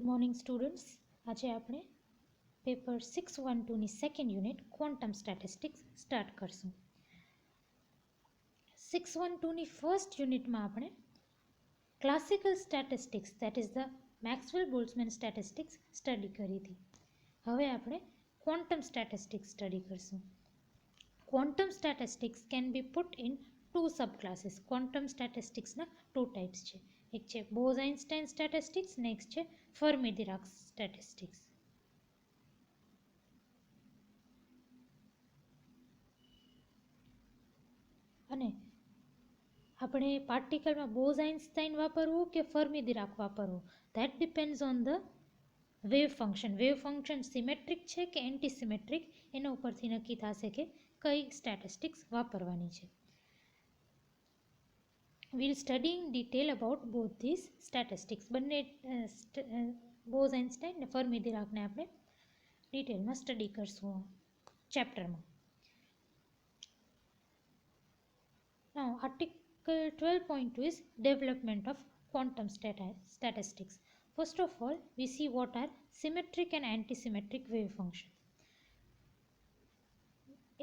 Good morning students. આજે આપણે paper 612ની second unit quantum statistics start કરશું. 612ની ફર્સ્ટ યુનિટમાં આપણે classical statistics that is the Maxwell Boltzmann statistics study કરી હતી. હવે આપણે ક્વોન્ટમ સ્ટેટિસ્ટિક્સ સ્ટડી કરશું. Quantum statistics can be put into subclasses. Quantum સ્ટેટિસ્ટિક્સના ટુ ટાઈપ્સ છે. એક છે બોઝ-આઇન્સ્ટાઇન સ્ટેટિસ્ટિક્સ, નેક્સ્ટ છે ફર્મી-ડિરાક સ્ટેટિસ્ટિક્સ. અને આપણે પાર્ટિકલમાં બોઝ-આઇન્સ્ટાઇન વાપરવું કે ફર્મી-ડિરાક વાપરવું, that depends on the wave function. Wave function symmetric છે કે એન્ટી સિમેટ્રિક, એના ઉપરથી નક્કી થશે કે કઈ સ્ટેટિસ્ટિક્સ વાપરવાની છે. We'll study in detail about both these statistics. બંને બોઝ-આઇન્સ્ટાઇન અને ફર્મી-ડિરાકને આપણે ડિટેલમાં સ્ટડી કરશું ચેપ્ટરમાં. Now, Article 12.2 is development of quantum statistics. First of all, we see what are symmetric and antisymmetric wave functions.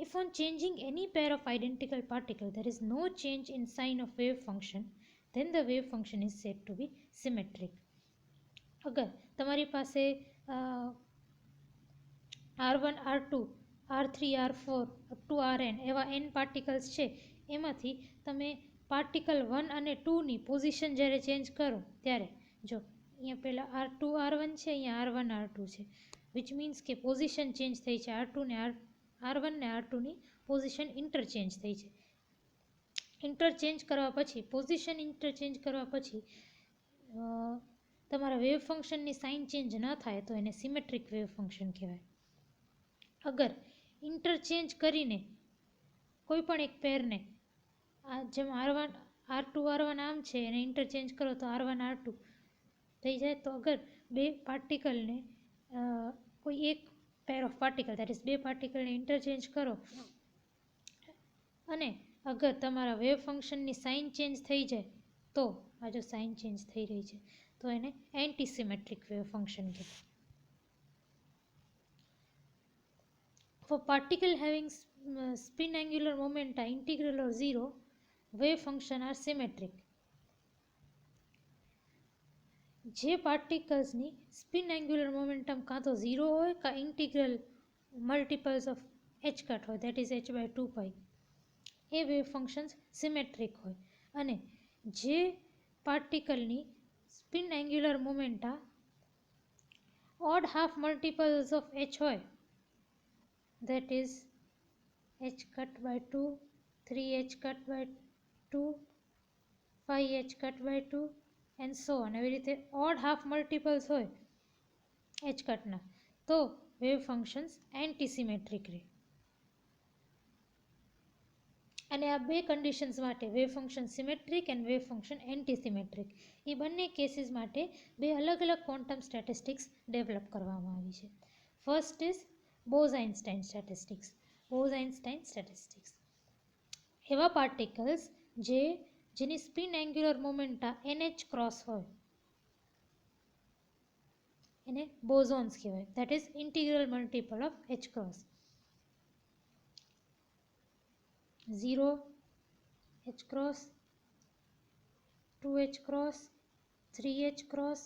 If on changing any pair of identical particles there is no change in sign of wave function, then the wave function is said to be symmetric. અગર તમારી પાસે R1, R2, R3, R4 up to Rn એવા n particles છે, એમાંથી તમે particle 1 અને 2ની position જ્યારે change કરો ત્યારે જો અહીંયા પહેલાં R2, R1 છે, અહીંયા R1, R2 છે, વિચ મીન્સ કે પોઝિશન ચેન્જ થઈ છે. R1 ને R2ની પોઝિશન ઇન્ટરચેન્જ થઈ છે. ઇન્ટરચેન્જ કરવા પછી પોઝિશન ઇન્ટરચેન્જ કરવા પછી તમારા વેવ ફંક્શનની સાઇન ચેન્જ ન થાય તો એને સિમેટ્રિક વેવ ફંક્શન કહેવાય. અગર ઇન્ટરચેન્જ કરીને કોઈ પણ એક પેરને જેમ R2, R1 આમ છે એને ઇન્ટરચેન્જ કરો તો R1, R2 થઈ જાય. તો અગર બે પાર્ટિકલને કોઈ એક pair of particle that is બે પાર્ટિકલને ઇન્ટરચેન્જ કરો અને અગર તમારા વેવ ફંક્શનની સાઇન ચેન્જ થઈ જાય તો આ જો સાઇન ચેન્જ થઈ રહી છે તો એને એન્ટી સિમેટ્રિક વેવ ફંક્શન કહેવાય. For particle having spin angular momenta integral or zero, wave function are symmetric. જે પાર્ટિકલ્સની સ્પિન એન્ગ્યુલર મોમેન્ટમ કાં તો ઝીરો હોય કાં integral multiples of h cut હોય દેટ ઇઝ h/2π, એ વેવ ફંક્શન્સ સિમેટ્રિક હોય. અને જે પાર્ટિકલની spin angular momenta odd half multiples of h હોય that is h/2, 3h/2, 5h/2 and so on, એવી રીતે ઓડ હાફ મલ્ટિપલ્સ હોય h કટના તો વેવ ફંક્શન્સ એન્ટી સિમેટ્રિક રહે. અને આ બે કન્ડિશન્સ માટે wave function symmetric and wave function antisymmetric, એ બંને કેસીસ માટે બે અલગ અલગ ક્વોન્ટમ સ્ટેટિસ્ટિક્સ ડેવલપ કરવામાં આવી છે. First is Bose Einstein statistics. Bose Einstein statistics એવા પાર્ટિકલ્સ જેની spin angular momenta NH cross હોય એને બોઝોન્સ કહેવાય. That is integral multiple of H cross. 0 H cross, 2H cross, 3H cross,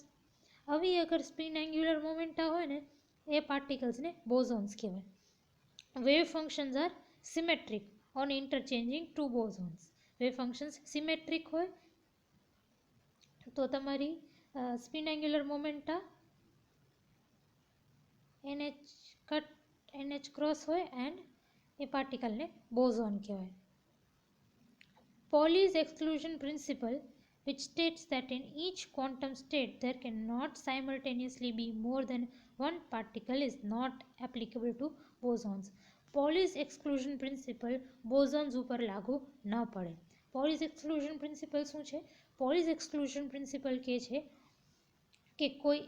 આવી અગર સ્પિન એન્ગ્યુલર મોમેન્ટા હોય ને એ પાર્ટિકલ્સને બોઝોન્સ કહેવાય. Wave functions are symmetric on interchanging two bosons. Wave functions symmetric હોય તો તમારી spin angular momenta NH cross હોય એન્ડ એ પાર્ટિકલને બોઝોન કહેવાય. Pauli's exclusion principle, which states that in each quantum state there cannot simultaneously be more than one particle, is not applicable to bosons. Pauli's exclusion principle bosons ઉપર લાગુ ન પડે. Pauli's exclusion principle શું છે? Pauli's exclusion principle કહે છે કે કોઈ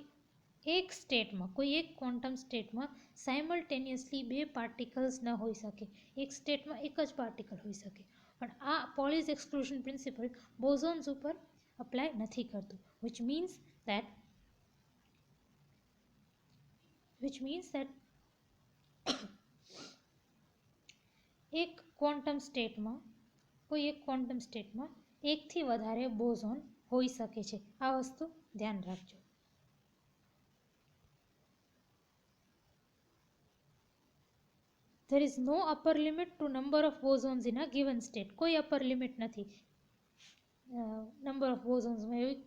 એક સ્ટેટમાં, કોઈ એક ક્વોન્ટમ સ્ટેટમાં સાયમલ્ટેનિયસલી બે પાર્ટિકલ્સ ન હોઈ શકે. એક સ્ટેટમાં એક જ પાર્ટિકલ હોઈ શકે. પણ આ પોલીઝ એક્સક્લુઝન પ્રિન્સિપલ બોઝોન્સ ઉપર અપ્લાય નથી કરતું, which means that which means that એક ક્વોન્ટમ સ્ટેટમાં કોઈ એક ક્વોન્ટમ સ્ટેટમાં એકથી વધારે બોઝોન હોઈ શકે છે. આ વસ્તુ ધ્યાન રાખજો. There is no upper limit to number of bosons in a given state. કોઈ અપર લિમિટ નથી નંબર ઓફ બોઝોન્સમાં. એવી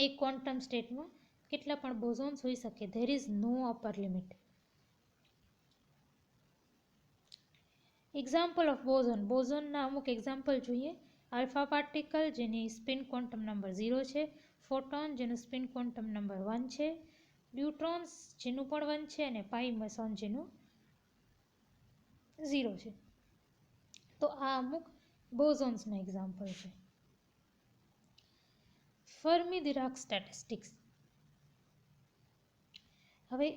એક ક્વોન્ટમ સ્ટેટમાં કેટલા પણ બોઝોન્સ હોઈ શકે. There is no upper limit. Example of boson. બોઝોનના અમુક એક્ઝામ્પલ જોઈએ. આલ્ફા પાર્ટિકલ જેની સ્પિન ક્વોન્ટમ નંબર 0 છે, ફોટોન જેનું સ્પિન ક્વોન્ટમ નંબર 1 છે, ન્યુટ્રોન્સ જેનું પણ 1 છે, અને પાઈ મેસોન જેનું 0 છે. તો આ અમુક બોઝોન્સના એક્ઝામ્પલ છે. Fermi Dirac statistics. હવે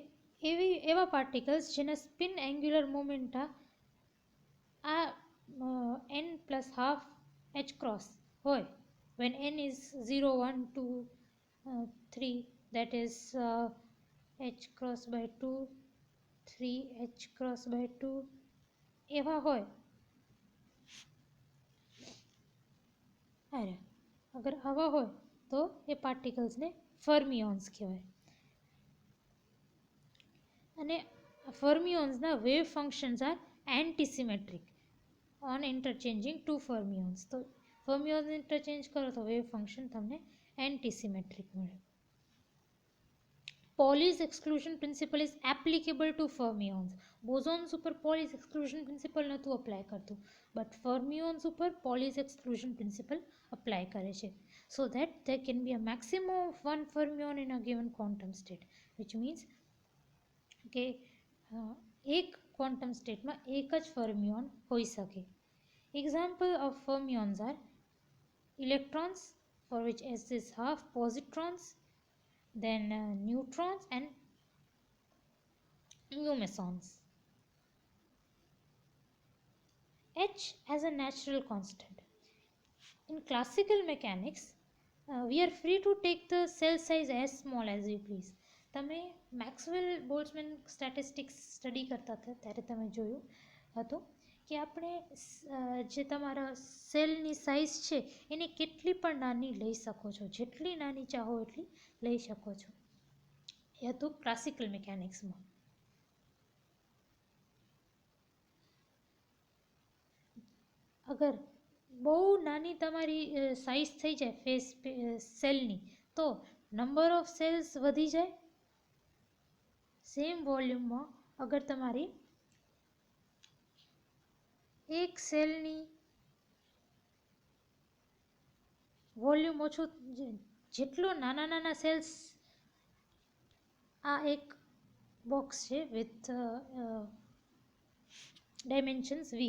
એવા પાર્ટિકલ્સ જેના સ્પિન એન્ગ્યુલર મોમેન્ટા આ n plus half h cross હોય, when n is 0, 1, 2, 3, that is h cross by 2, 3, h cross by 2 એવા હોય. અગર આવા હોય તો એ પાર્ટિકલ્સને ફર્મિયોન્સ કહેવાય. અને ફર્મિયોન્સના wave functions are antisymmetric on interchanging two fermions. તો ફર્મિયોન્સ ઇન્ટરચેન્જ કરો તો વેવ ફંક્શન તમને એન્ટીસિમેટ્રિક મળે. Pauli's exclusion principle is applicable to fermions. Bosons ઉપર પોલીસ એક્સક્લુઝન પ્રિન્સિપલ નહોતું અપ્લાય કરતું, બટ ફર્મિયોન્સ ઉપર પોલીસ એક્સક્લુઝન પ્રિન્સિપલ અપ્લાય કરે છે. So that there can be a maximum of one fermion in a given quantum state, which means કે એક quantum સ્ટેટમાં એક જ ફર્મિયોન હોઈ શકે. Example of fermions are electrons, for which S is half, positrons, then neutrons and mu mesons. H as a natural constant. In classical mechanics, we are free to take the cell size as small as we please. તમે Maxwell Boltzmann statistics study કરતા હતા ત્યારે તમે જોયું હતું કે આપણે જે તમારા સેલની સાઇઝ છે એને કેટલી પણ નાની લઈ શકો છો, જેટલી નાની ચાહો એટલી લઈ શકો છો. એ હતું ક્લાસિકલ મિકેનિક્સમાં. અગર બહુ નાની તમારી સાઇઝ થઈ જાય ફેસ સેલની તો નંબર ઓફ સેલ્સ વધી જાય. સેમ વોલ્યુમમાં અગર તમારી એક સેલની વોલ્યુમ ઓછું, જેટલો નાના નાના સેલ્સ, આ એક બોક્સ છે વિથ ડાયમેન્શન્સ v.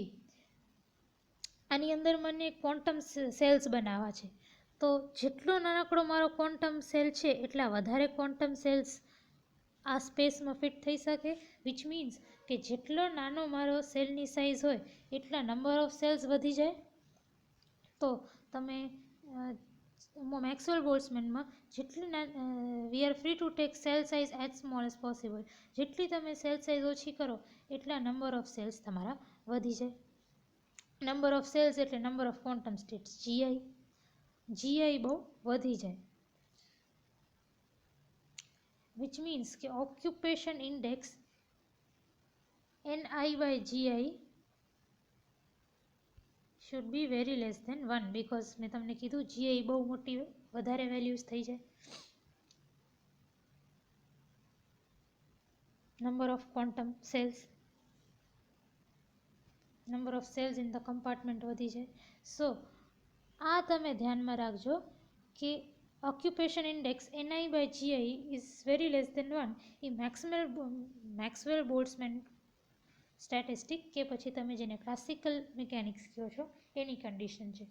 આની અંદર મને ક્વોન્ટમ સેલ્સ બનાવવા છે, તો જેટલો નાનકડો મારો ક્વોન્ટમ સેલ છે એટલા વધારે ક્વોન્ટમ સેલ્સ આ સ્પેસમાં ફિટ થઈ શકે. વિચ મીન્સ કે જેટલો નાનો મારો સેલની સાઇઝ હોય એટલા નંબર ઓફ સેલ્સ વધી જાય. તો તમે મેક્સવેલ બોલ્ટ્ઝમેનમાં જેટલી we are free to take cell size as small as possible. જેટલી તમે સેલ સાઇઝ ઓછી કરો એટલા નંબર ઓફ સેલ્સ તમારા વધી જાય. નંબર ઓફ સેલ્સ એટલે number of quantum states, GI બહુ વધી જાય. which means કે occupation index ni/gi should be very less than 1, because મેં તમને કીધું gi બહુ મોટી વધારે વેલ્યુઝ થઈ જાય. Number of quantum cells, number of cells in the compartment વધી જાય. સો આ તમે ધ્યાનમાં રાખજો કે occupation index ni/gi is very less than 1 a Maxwell Boltzmann statistic કે પછી તમે જેને ક્લાસિકલ મિકેનિક્સ કહો છો એની કન્ડિશન છે.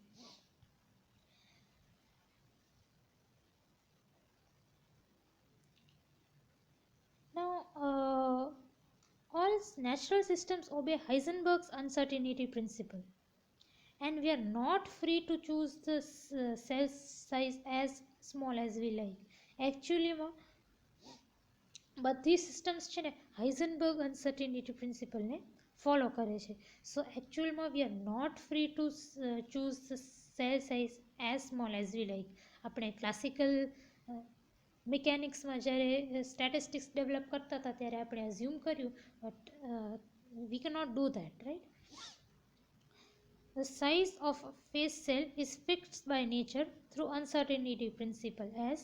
Now, all natural systems obey Heisenberg's uncertainty principle, and we are not free to choose the cell size as small as we like. Actually, બધી systems છે ને હાઇઝનબર્ગ અનસર્ટિનિટી પ્રિન્સિપલને ફોલો કરે છે. સો એકચ્યુઅલમાં we are not free to choose the cell size as small as we like. આપણે classical મિકેનિક્સમાં જ્યારે સ્ટેટિસ્ટિક્સ ડેવલપ કરતા હતા ત્યારે આપણે અઝ્યુમ કર્યું, but we can not do that, right? The size of a phase cell is fixed by nature through uncertainty principle as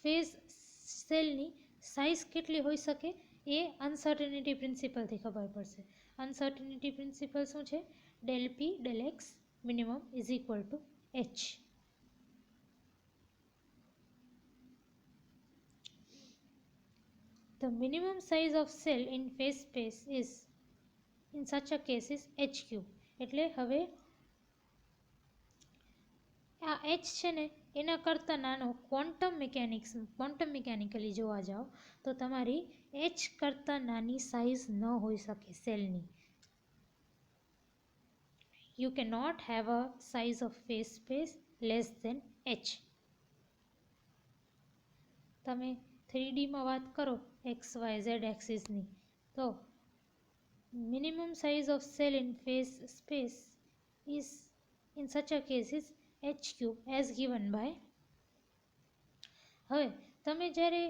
phase સેલની size કેટલી હોઈ શકે એ અનસર્ટનિટી પ્રિન્સિપલથી ખબર પડશે. અનસર્ટનિટી પ્રિન્સિપલ શું છે? Del P del x minimum is equal two H. The minimum size of cell in phase space is in such a case is h cube. એટલે હવે આ એચ છે ને એના કરતાં નાનો ક્વોન્ટમ મિકેનિકલી જોવા જાઓ તો તમારી એચ કરતાં નાની સાઇઝ ન હોઈ શકે સેલની. You can not have a size of phase space less than H. તમે 3Dમાં વાત કરો એક્સ વાય ઝેડ એક્સિસની, તો minimum size of cell in phase space is in such a case is H cube as given by. હવે તમે જ્યારે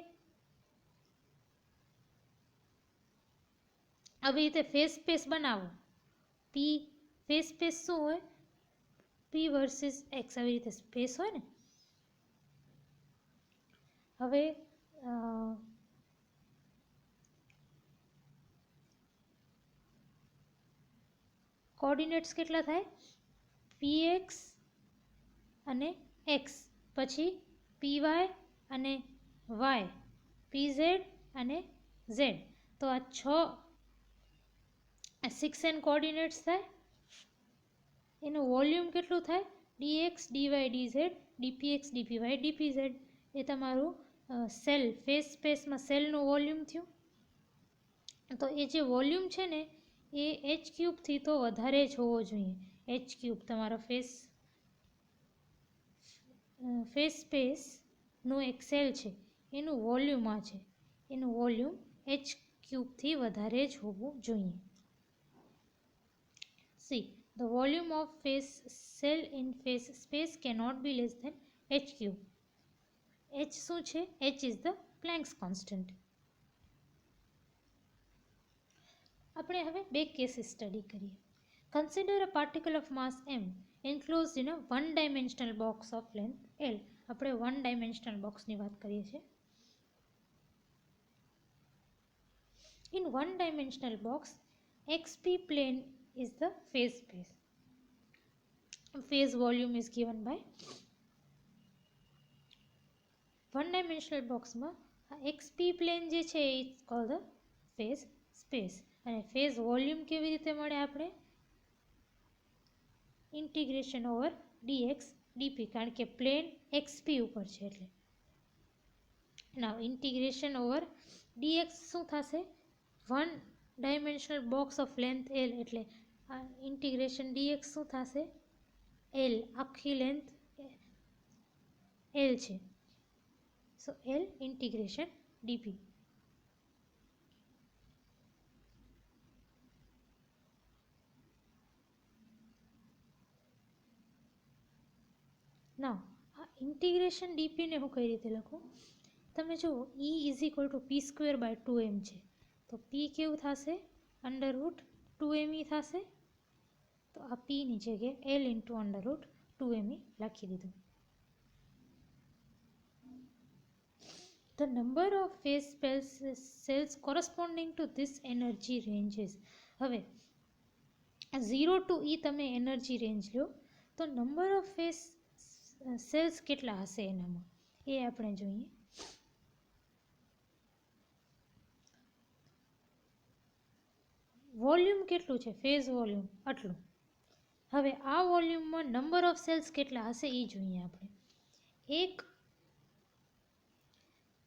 આવી રીતે ફેઝ સ્પેસ બનાવો, પી ફેઝ સ્પેસ શું હોય? પી વર્સિસ એક્સ આવી રીતે સ્પેસ હોય ને. હવે કોઓર્ડિનેટ્સ કેટલા થાય? પી એક્સ અને એક્સ, પછી પી વાય અને વાય, પી ઝેડ અને ઝેડ. તો આ 6n કોઓર્ડિનેટ્સ થાય. એનું વોલ્યુમ કેટલું થાય? dx dy dz dpx dpy dpz. એ તમારું સેલ ફેઝ સ્પેસમાં સેલનું વોલ્યુમ થયું. તો એ જે વોલ્યુમ છે ને એ એચ ક્યુબથી તો વધારે જ હોવો જોઈએ. એચ ક્યુબ તમારો ફેઝ સ્પેસનું એક સેલ છે એનું વોલ્યુમ આ છે, એનું વોલ્યુમ એચ ક્યુબથી વધારે જ હોવું જોઈએ. C the volume of phase cell in phase space cannot be less than h cube. h શું છે? h is the Planck's constant. આપણે હવે બે કેસીસ સ્ટડી કરીએ. Consider a particle of mass m enclosed in a one dimensional box of length l. આપણે one dimensional બોક્સની વાત કરીએ છીએ. In one dimensional box, xp plane is the phase space. Phase volume is given by one dimensional boxમાં xp plane જે છે it's called the phase space. અને phase volume કેવી રીતે મળે આપણે? ઇન્ટિગ્રેશન ઓવર dx dp, કારણ કે પ્લેન xp ઉપર છે એટલે. નાવ ઇન્ટિગ્રેશન ઓવર dx શું થશે? One dimensional box of length l એટલે આ ઇન્ટિગ્રેશન dx શું થશે? l, આખી લેન્થ l છે, સો l ઇન્ટિગ્રેશન dp. નાવ આ ઇન્ટિગ્રેશન ડીપીને હું કઈ રીતે લખું? તમે જુઓ E is equal to P square by 2m છે, તો પી કેવું થશે? અંડરરૂટ 2me થશે. તો આ પીની જગ્યાએ l ઇન્ટુ અંડરરૂટ 2me લખી દીધું. The number of phase cells corresponding to this energy ranges. હવે 0 to E તમે એનર્જી રેન્જ લો તો નંબર ઓફ ફેઝ સેલ્સ કેટલા હશે એનામાં એ આપણે જોઈએ. વોલ્યુમ કેટલું છે? ફેઝ વોલ્યુમ આટલું. હવે આ વોલ્યુમમાં નંબર ઓફ સેલ્સ કેટલા હશે એ જોઈએ આપણે. એક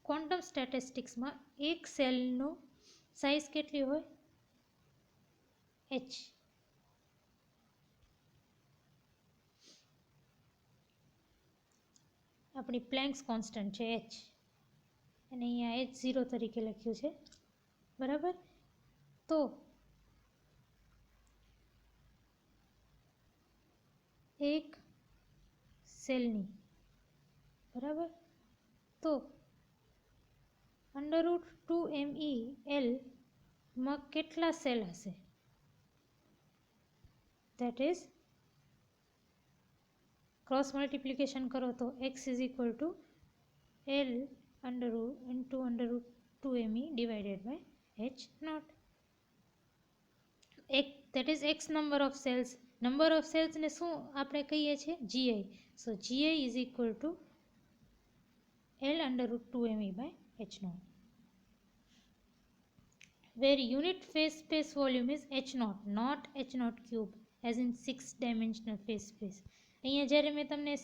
ક્વોન્ટમ સ્ટેટિસ્ટિક્સમાં એક સેલનો સાઇઝ કેટલી હોય? h. આપણી પ્લેન્ક્સ કોન્સ્ટન્ટ છે h. અને અહીંયા H0 તરીકે લખ્યું છે, બરાબર. તો એક સેલની, બરાબર, તો √2mel માં કેટલા સેલ હશે? દેટ ઇઝ ક્રોસ મલ્ટિપ્લિકેશન કરો તો x is equal two l into √2me divided by h naught. That is x number of cells. Number of cells ને શું આપણે કહીએ છીએ? gi. So gi is equal to l√2me by h naught, where unit phase space volume is h naught, not h naught cube, as in 6-dimensional phase space. અહીંયા જ્યારે મેં તમને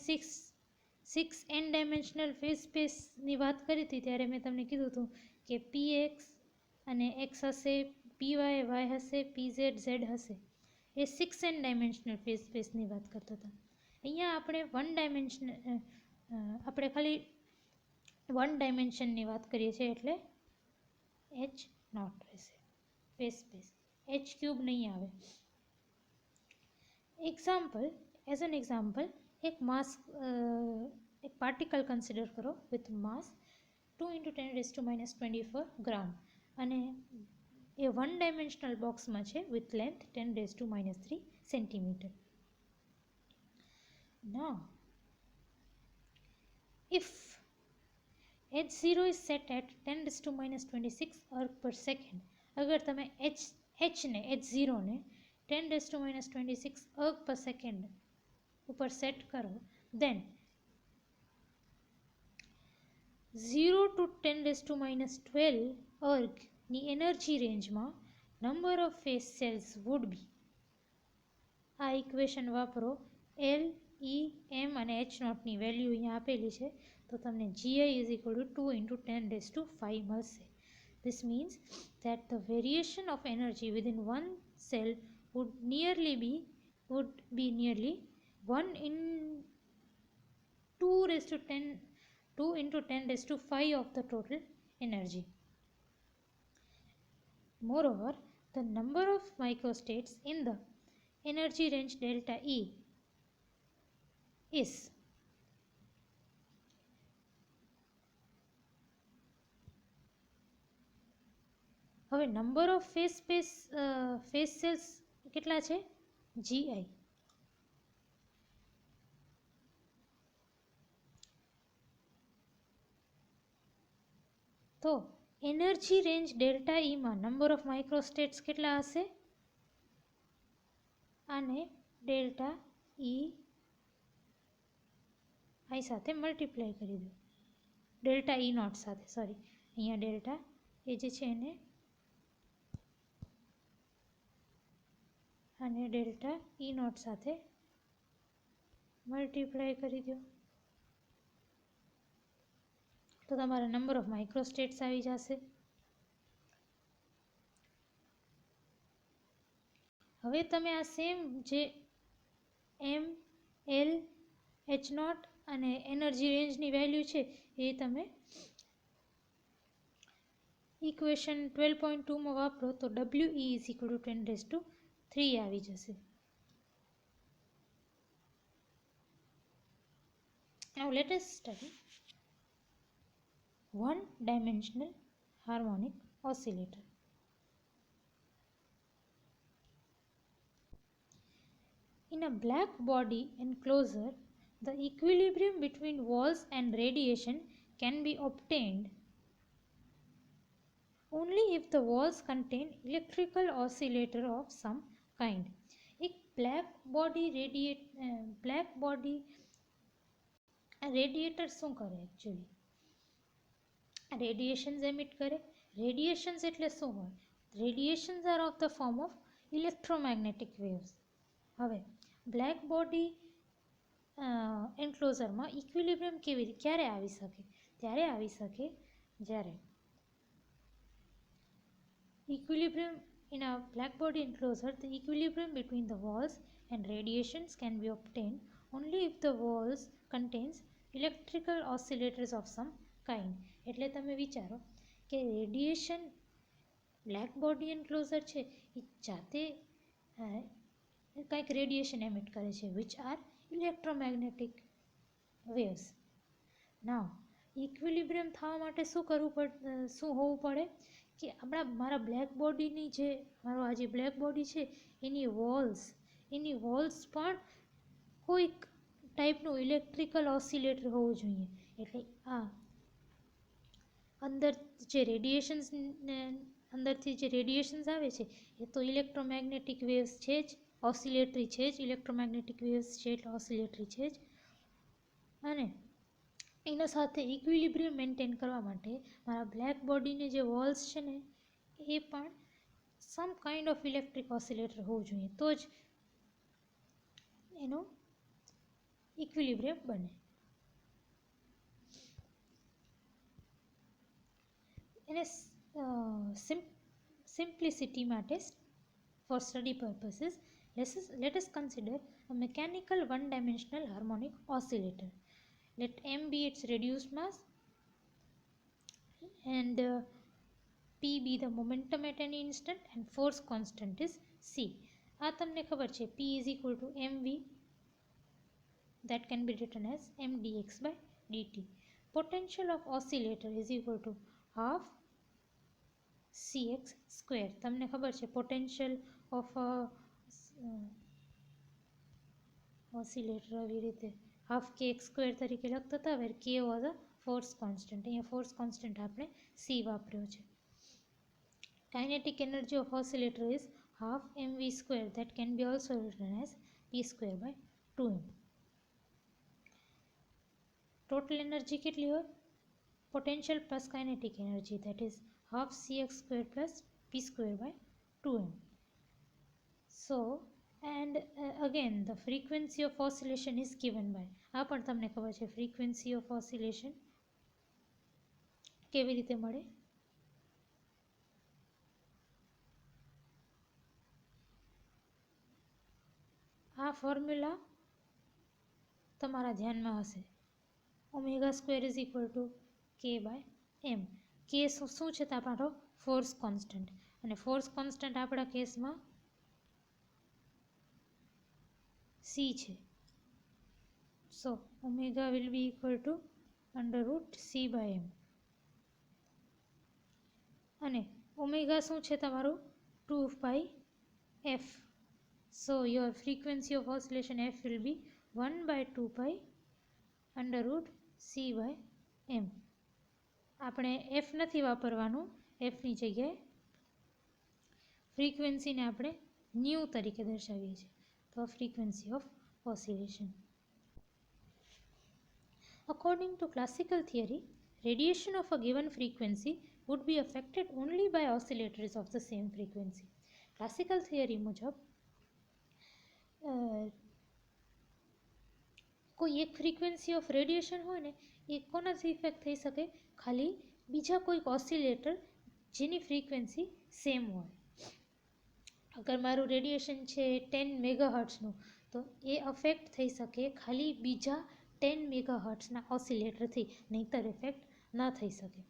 6 n dimensional phase space ની વાત કરી હતી ત્યારે મેં તમને કીધું હતું કે px અને x હશે, py y હશે, pz z હશે. એ 6 n dimensional phase space ની વાત કરતા હતા. અહીંયા આપણે આપણે ખાલી 1 dimension ની વાત કરીએ છીએ, એટલે h naught રહેશે phase space, h cube નહીં આવે. As an example, एक particle consider करो with mass 2 × 10⁻⁻24 ग्राम અને એ 1 dimensional box માં છે with length 10⁻³ centimeter. Now, if h0 is set at 10⁻26 erg per second, अगर તમે h ને h0 ને 10⁻26 erg per second ઉપર સેટ કરો, then 0 to 10⁻12 erg ની એનર્જી રેન્જમાં number of phase cells would be. આ ઇક્વેશન વાપરો, એલ, ઈ, એમ અને એચ નોટની વેલ્યુ અહીંયા આપેલી છે, તો તમને gi is equal to 2 × 10⁵ મળશે. This means that the variation of energy within one cell would be nearly 1 in 2 × 10⁵ of the total energy. Moreover, the number of microstates in the energy range delta E is હવે number of phase cells કેટલા છે? gi. તો energy range delta ઈમાં number of microstates કેટલા હશે? આને delta E આઈ સાથે multiply કરી દો, ડેલ્ટા ઈ નોટ સાથે, સોરી, અહીંયા ડેલ્ટા એ જે છે એને અને ડેલ્ટા ઈ નોટ સાથે મલ્ટીપ્લાય કરી દો, તો તમારા નંબર ઓફ માઇક્રોસ્ટેટ્સ આવી જશે. હવે તમે આ સેમ જે એમ, એલ, એચ નોટ અને એનર્જી રેન્જની વેલ્યુ છે એ તમે ઇક્વેશન 12.2 માં વાપરો તો WE is equal to 10⁻³ આવી જશે. Now let us study one-dimensional harmonic oscillator. In a black body enclosure, the equilibrium between walls and radiation can be obtained only if the walls contain electrical oscillator of some kind. एक black body radiator શું કરે? Actually રેડિયેશન્સ emit કરે. રેડિયેશન્સ એટલે શું હોય? Radiations are of the form of electromagnetic waves. હવે black body એન્ક્લોઝરમાં equilibrium ક્યારે આવી શકે? ત્યારે આવી શકે જ્યારે equilibrium in a black body enclosure, the equilibrium between the walls and radiations can be obtained only if the walls contains electrical oscillators of some kind. એટલે તમે વિચારો કે રેડિયેશન બ્લેક બોડી એન્ક્લોઝર છે એ જાતે કંઈક રેડિયેશન એમિટ કરે છે which are electromagnetic waves. Now equilibrium થવા માટે શું હોવું પડે કે મારા બ્લેક બોડીની જે મારો આ જે બ્લેક બોડી છે એની વોલ્સ પણ કોઈક ટાઈપનું ઇલેક્ટ્રિકલ ઓસિલેટર હોવું જોઈએ. એટલે આ અંદરથી જે રેડિયેશન્સ આવે છે એ તો ઇલેક્ટ્રોમેગ્નેટિક વેવ્સ છે જ, ઓસિલેટરી છે જ, ઇલેક્ટ્રોમેગ્નેટિક વેવ્સ છે એટલે ઓસિલેટરી છે જ. અને એના સાથે ઇક્વિલિબ્રિયમ મેન્ટેન કરવા માટે મારા બ્લેક બોડીની જે વોલ્સ છે ને એ પણ સમ કાઇન્ડ ઓફ ઇલેક્ટ્રિક ઓસિલેટર હોવું જોઈએ, તો જ એનું ઇક્વિલિબ્રિયમ બને. એને સિમ્પ્લિસિટી માટે for study purposes let us consider a mechanical one-dimensional harmonic oscillator. Let m be its reduced mass and p be the momentum at any instant and force constant is c. આ તમને ખબર છે p is equal to mv, that can be written as m dx by dt. Potential of oscillator is equal to half cx square. તમને ખબર છે potential of oscillator આવી રીતે half kx square તરીકે લખતા હતા, where k was a force constant. અહીંયા force constant આપણે c વાપર્યો છે. Kinetic energy of oscillator is half mv square, that can be also written as p square by 2m. Total energy કેટલી હોય? Potential plus kinetic energy, that is half cx square plus p square by 2m. So, and again the frequency of oscillation is given by, આ પણ તમને ખબર છે frequency of oscillation કેવી રીતે મળે? આ ફોર્મ્યુલા તમારા ધ્યાનમાં હશે. Omega square is equal to k by m. K શું છે તમારો ફોર્સ કોન્સ્ટન્ટ, અને ફોર્સ કોન્સ્ટન્ટ આપણા કેસમાં સી છે. So omega will be equal to √c by m. અને ઓમેગા શું છે તમારું 2πf. So your frequency of oscillation f will be 1/2π √c by m. આપણે f નથી વાપરવાનું, fની જગ્યાએ ફ્રીક્વન્સીને આપણે ન્યૂ તરીકે દર્શાવીએ છીએ. તો frequency of oscillation. According to classical theory, radiation of a given frequency would be affected only by oscillators of the same frequency. Classical theory મુજબ કોઈ એક ફ્રીક્વન્સી ઓફ રેડિયેશન હોય ને એ કોનાથી ઇફેક્ટ થઈ શકે? ખાલી બીજા કોઈક ઓસિલેટર જેની ફ્રીક્વન્સી સેમ હોય. અગર મારું રેડિયેશન છે 10 મેગાહર્ટ્ઝનું, તો એ અફેક્ટ થઈ શકે ખાલી બીજા 10 મેગાહર્ટ્ઝના ઓસિલેટરથી, નહીંતર ઇફેક્ટ ના થઈ શકે.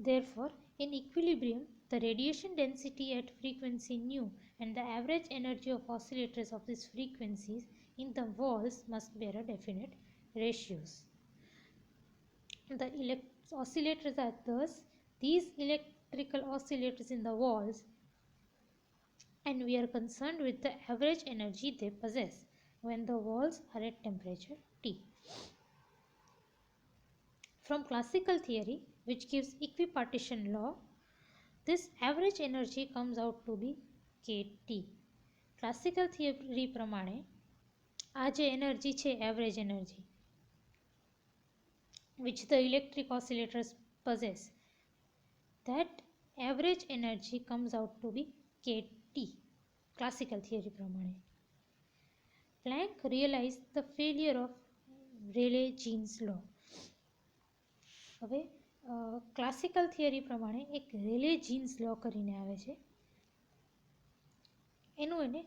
Therefore, in equilibrium, the radiation density at frequency nu and the average energy of oscillators of these frequencies in the walls must bear a definite ratios. The oscillators are thus these electrical oscillators in the walls, and we are concerned with the average energy they possess when the walls are at temperature T. From classical theory, which gives equipartition law, this average energy comes out to be kT. Classical theory પ્રમાણે આ જે energy છે average energy which the electric oscillators possess, that average energy comes out to be kT. Classical theory પ્રમાણે. Planck realized the failure of Rayleigh-Jean's law. હવે classical theory પ્રમાણે એક Rayleigh jeans લો કરીને આવે છે, એનું એને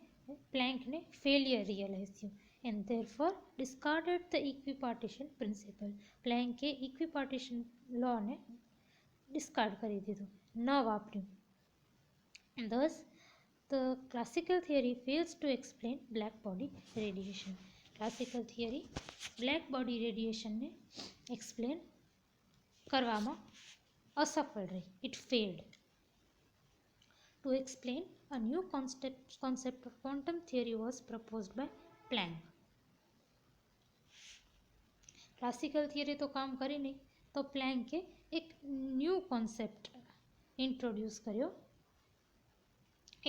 પ્લેન્કને ફેલિયર રિયલાઇઝ થયું. and therefore discarded the equipartition principle. પ્લેન્કે equipartition law ને discard કરી દીધું, ન વાપર્યું. And thus the classical theory fails to explain black body radiation. Classical theory black body radiation ને explain કરવામાં અસફળ રહી. It failed. To explain, a new concept of quantum theory was proposed by Planck. Classical theory તો કામ કરી નહીં, તો પ્લેન્કે એક ન્યૂ કોન્સેપ્ટ ઇન્ટ્રોડ્યુસ કર્યો.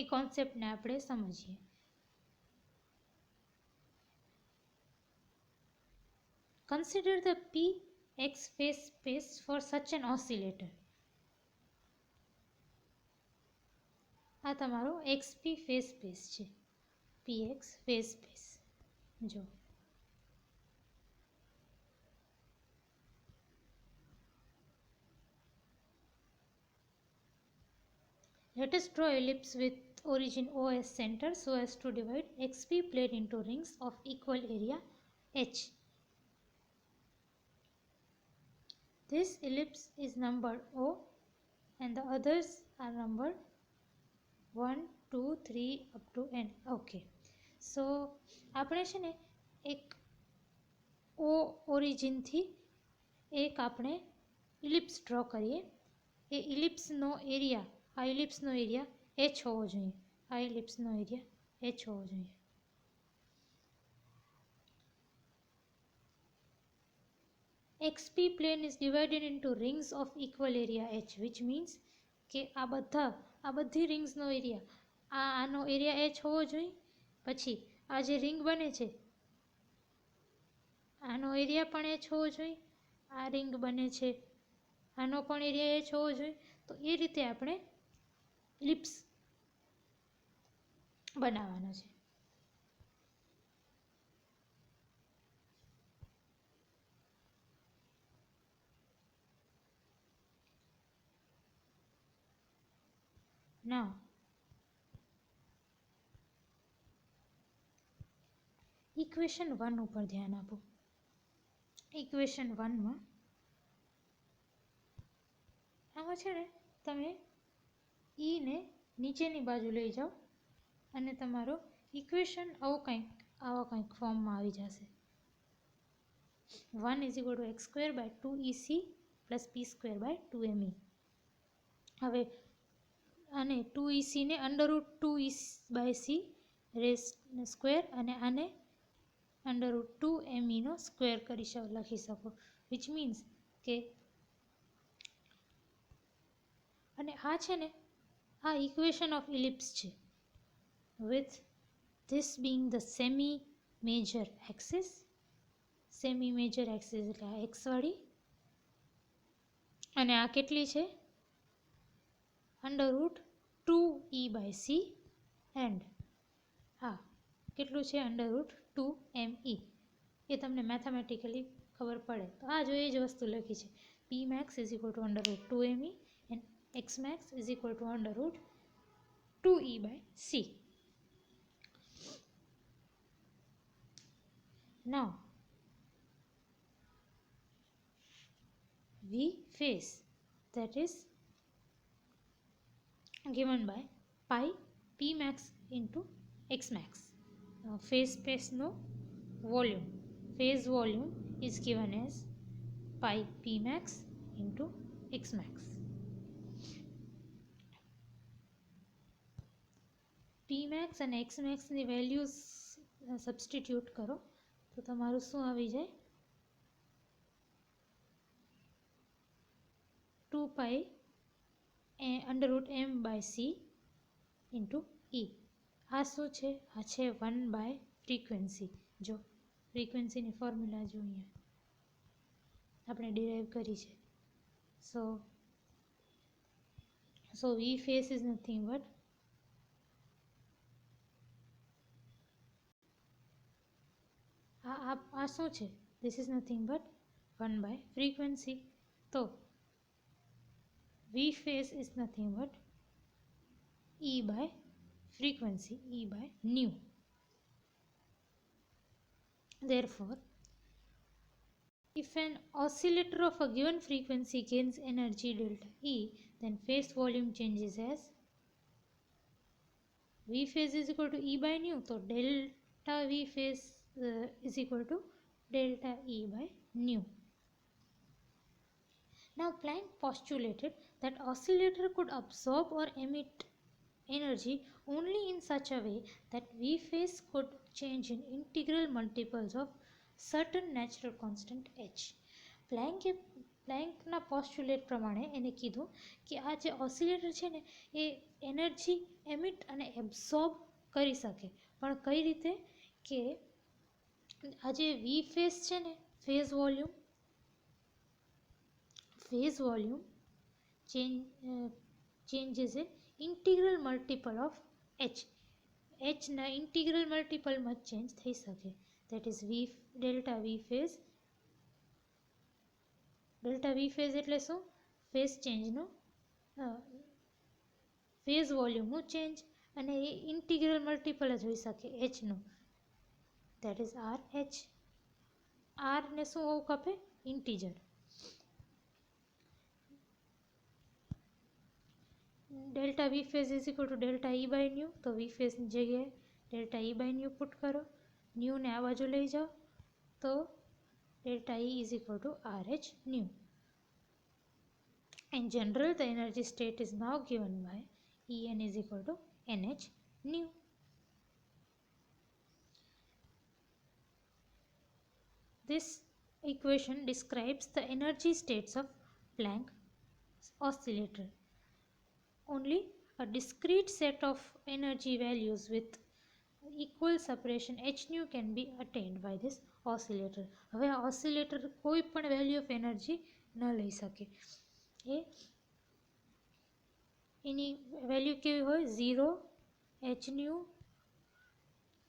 એ કોન્સેપ્ટને આપણે સમજીએ. Consider the px phase space for such an oscillator. આ તમારો xp ફેઝ સ્પેસ છે. px ફેઝ સ્પેસ જો let us draw ellipse with origin O as center so as to divide xp plane into rings of equal area h. This ellipse is numbered O and the others are numbered 1, 2, 3 up to n. Okay. So આપણે છે ને એક O ઓરિજિનથી એક આપણે ellipse draw કરીએ. એ ઇલિપ્સનો area, આ ઇલિપ્સનો area h હોવો જોઈએ. આ ઇલિપ્સનો એરિયા h હોવો જોઈએ. XP plane is divided into rings of equal area h, which means કે આ બધી રિંગ્સનો એરિયા, આનો એરિયા h હોવો જોઈએ. પછી આ જે રિંગ બને છે આનો એરિયા પણ h હોવો જોઈએ. આ રિંગ બને છે આનો પણ એરિયા h હોવો જોઈએ. તો એ રીતે આપણે ઇલિપ્સ બનાવવાનો છે. Now ઇક્વેશન 1 ઉપર ધ્યાન આપો. ઇક્વેશન 1માં આમાં છે ને તમે E ને નીચેની બાજુ લઈ જાઓ અને તમારો ઇક્વેશન આવા કંઈક ફોર્મમાં આવી જશે. 1 = x²/2ec + p²/2me. હવે આને 2ec ને √2e/c² અને આને √2me નો સ્ક્વેર લખી શકો. વિચ મીન્સ કે અને આ છે ને આ ઇક્વેશન ઓફ ઇલિપ્સ છે. With this being the semi major axis. Semi major axis એટલે આ એક્સ વાળી, અને આ કેટલી છે √2e/c એન્ડ આ કેટલું છે √2me. એ તમને મેથેમેટિકલી ખબર પડે તો આ જો એ જ વસ્તુ લખી છે. pmax √2me and xmax √2e/c. Now V phase, that is given by pi pmax into xmax. Phase space no volume, phase volume is given as pi pmax into xmax. pmax અને xmax ની values substitute કરો તો તમારું શું આવી જાય 2 pi √m/c into e. આ શું છે? આ છે 1/ફ્રીક્વન્સી. જો ફ્રીક્વન્સીની ફોર્મ્યુલા જો અહીંયા આપણે ડિરાઈવ કરી છે. સો V phase is nothing but આ શું છે? This is nothing but 1/ફ્રીક્વન્સી. તો V phase is nothing but E/frequency, E/nu. Therefore, if an oscillator of a given frequency gains energy delta E, then phase volume changes as V phase is equal to E by nu. So delta V phase is equal to delta E by nu. Now Planck postulated that oscillator could absorb or emit energy only in such a way that V phase could change in integral multiples of certain natural constant h. પ્લેન્કના postulate પ્રમાણે એને કીધું કે આ જે oscillator છે ને એ energy emit અને absorb કરી શકે, પણ કઈ રીતે કે આ જે વી ફેઝ છે ને phase volume changes in integral multiple of h. એચના ઇન્ટિગ્રલ મલ્ટિપલમાં ચેન્જ થઈ શકે. That is delta V phase એટલે શું? ફેઝ ચેન્જનું ફેઝ વોલ્યુમનું ચેન્જ, અને એ ઇન્ટિગ્રલ મલ્ટિપલ જ હોઈ શકે એચનું. That is r h. આરને શું હોવું ખપે? Integer. Delta V phase is equal to delta E by nu. તો વી ફેઝની જગ્યાએ delta E by nu put કરો, ન્યુને આ બાજુ લઈ જાઓ, તો delta E is equal to RH nu. In general, the energy state is now given by En is equal to NH nu. This equation describes the energy states of Planck's oscillator. Only a discrete set of energy values with equal separation h nu can be attained by this oscillator. હવે આ oscillator કોઈ પણ value of energy ન લઈ શકે. એની value કેવી હોય? 0, h nu,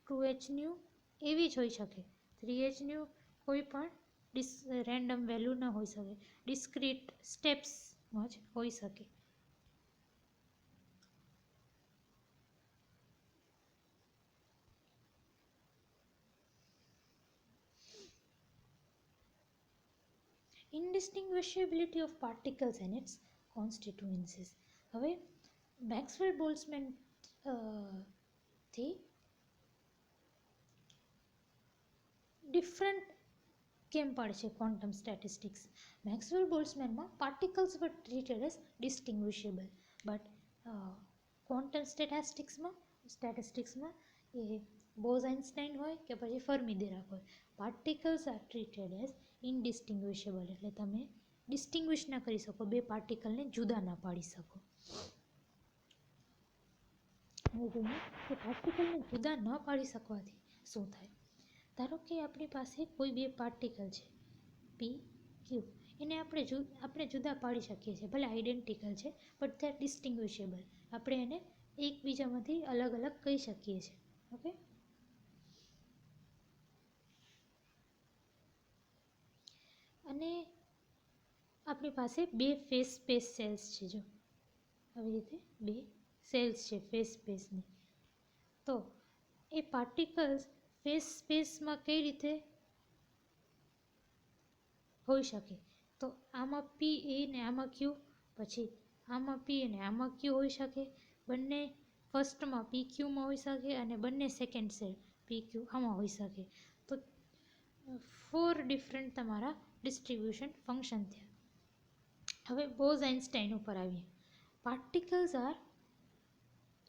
2h nu એવી જ હોઈ શકે. 3h nu કોઈ પણ રેન્ડમ વેલ્યુ ન હોઈ શકે, ડિસ્ક્રીટ સ્ટેપ્સમાં જ હોઈ શકે. Indistinguishability of particles and its constituencies. હવે મેક્સવેલ બોલ્ટ્ઝમેન થી ડિફરન્ટ કેમ પાડે છે ક્વોન્ટમ સ્ટેટિસ્ટિક્સ. મેક્સવેલ બોલ્ટ્ઝમેનમાં particles were treated as distinguishable, but quantum સ્ટેટિસ્ટિક્સમાં એ બોઝ-આઇન્સ્ટાઇન હોય કે પછી ફર્મી ડિરાક હોય, particles are treated as indistinguishable. એટલે તમે ડિસ્ટિંગ્વિશ ના કરી શકો, બે પાર્ટિકલને જુદા ના પાડી શકો. હવે જોઈએ કે પાર્ટિકલને જુદા ન પાડી શકવાથી શું થાય. ધારો કે આપણી પાસે કોઈ બે પાર્ટિકલ છે પી ક્યુ, એને આપણે જુદા પાડી શકીએ છીએ, ભલે આઈડેન્ટિકલ છે બટ દે આર ડિસ્ટિંગ્વિશેબલ. આપણે એને એકબીજામાંથી અલગ અલગ કહી શકીએ છીએ. ઓકે, અને આપણી પાસે બે ફેઝ સ્પેસ સેલ્સ છે. જો આવી રીતે બે સેલ્સ છે ફેઝ સ્પેસની, તો એ પાર્ટિકલ્સ ફેઝ સ્પેસમાં કઈ રીતે હોઈ શકે? તો આમાં પી એ ને આમાં ક્યુ, પછી આમાં પી અને આમાં ક્યુ હોઈ શકે, બંને ફર્સ્ટમાં પી ક્યુમાં હોઈ શકે, અને બંને સેકન્ડ સેલ પી ક્યુ આમાં હોઈ શકે. તો 4 ડિફરન્ટ તમારા ડિસ્ટ્રીબ્યુશન ફંક્શન થયા. હવે બોઝ-આઇન્સ્ટાઇન ઉપર આવીએ. પાર્ટિકલ્સ આર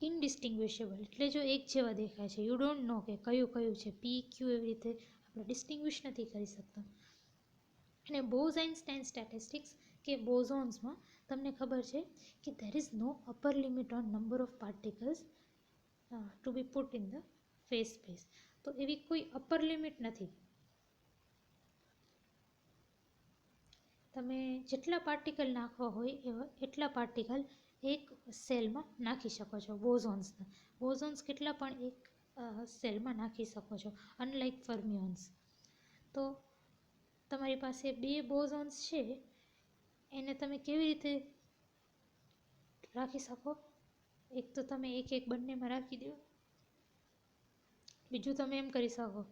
ઇનડિસ્ટિંગ્વિશેબલ, એટલે જો એક જેવા દેખાય છે, યુ ડોન્ટ નો કે કયું કયું છે પી ક્યુ, એવી રીતે આપણે ડિસ્ટિંગ્વિશ નથી કરી શકતા. અને બોઝ-આઇન્સ્ટાઇન સ્ટેટિસ્ટિક્સ કે બોઝોન્સમાં તમને ખબર છે કે there is no upper limit on number of particles to be put in the phase space. તો એવી કોઈ અપર લિમિટ નથી. તમે જેટલા પાર્ટિકલ નાખવા હોય એટલા પાર્ટિકલ એક સેલમાં નાખી શકો છો. બોઝોન્સ કેટલા પણ એક સેલમાં નાખી શકો છો, અનલાઇક ફર્મિયોન્સ. તો તમારી પાસે બે બોઝોન્સ છે, એને તમે કેવી રીતે રાખી શકો? એક તો તમે એક એક બંનેમાં રાખી દો, બીજું તમે એમ કરી શકો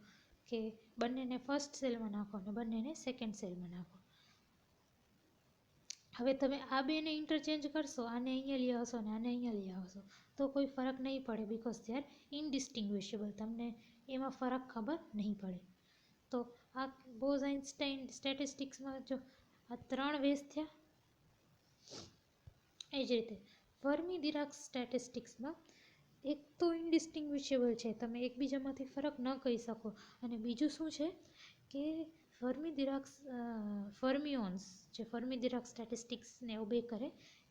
કે બંનેને ફર્સ્ટ સેલમાં નાખો અને બંનેને સેકન્ડ સેલમાં નાખો. હવે તમે આ બેને ઇન્ટરચેન્જ કરશો, આને અહીંયા લઈ આવશો અને આને અહીંયા લઈ આવશો તો કોઈ ફરક નહીં પડે, બિકોઝ દે આર ઇનડિસ્ટિંગ્વિશેબલ. તમને એમાં ફરક ખબર નહીં પડે. તો આ બોઝ-આઇન્સ્ટાઇન સ્ટેટિસ્ટિક્સમાં જો આ 3 વેઝ થયા. એ જ રીતે ફર્મી-ડિરાક સ્ટેટિસ્ટિક્સમાં એક તો ઇનડિસ્ટિંગ્વિશેબલ છે, તમે એકબીજામાંથી ફરક ન કહી શકો, અને બીજું શું છે કે ફર્મિયોન્સ જે ફર્મી-ડિરાક સ્ટેટિસ્ટિક્સને ઓબે કરે,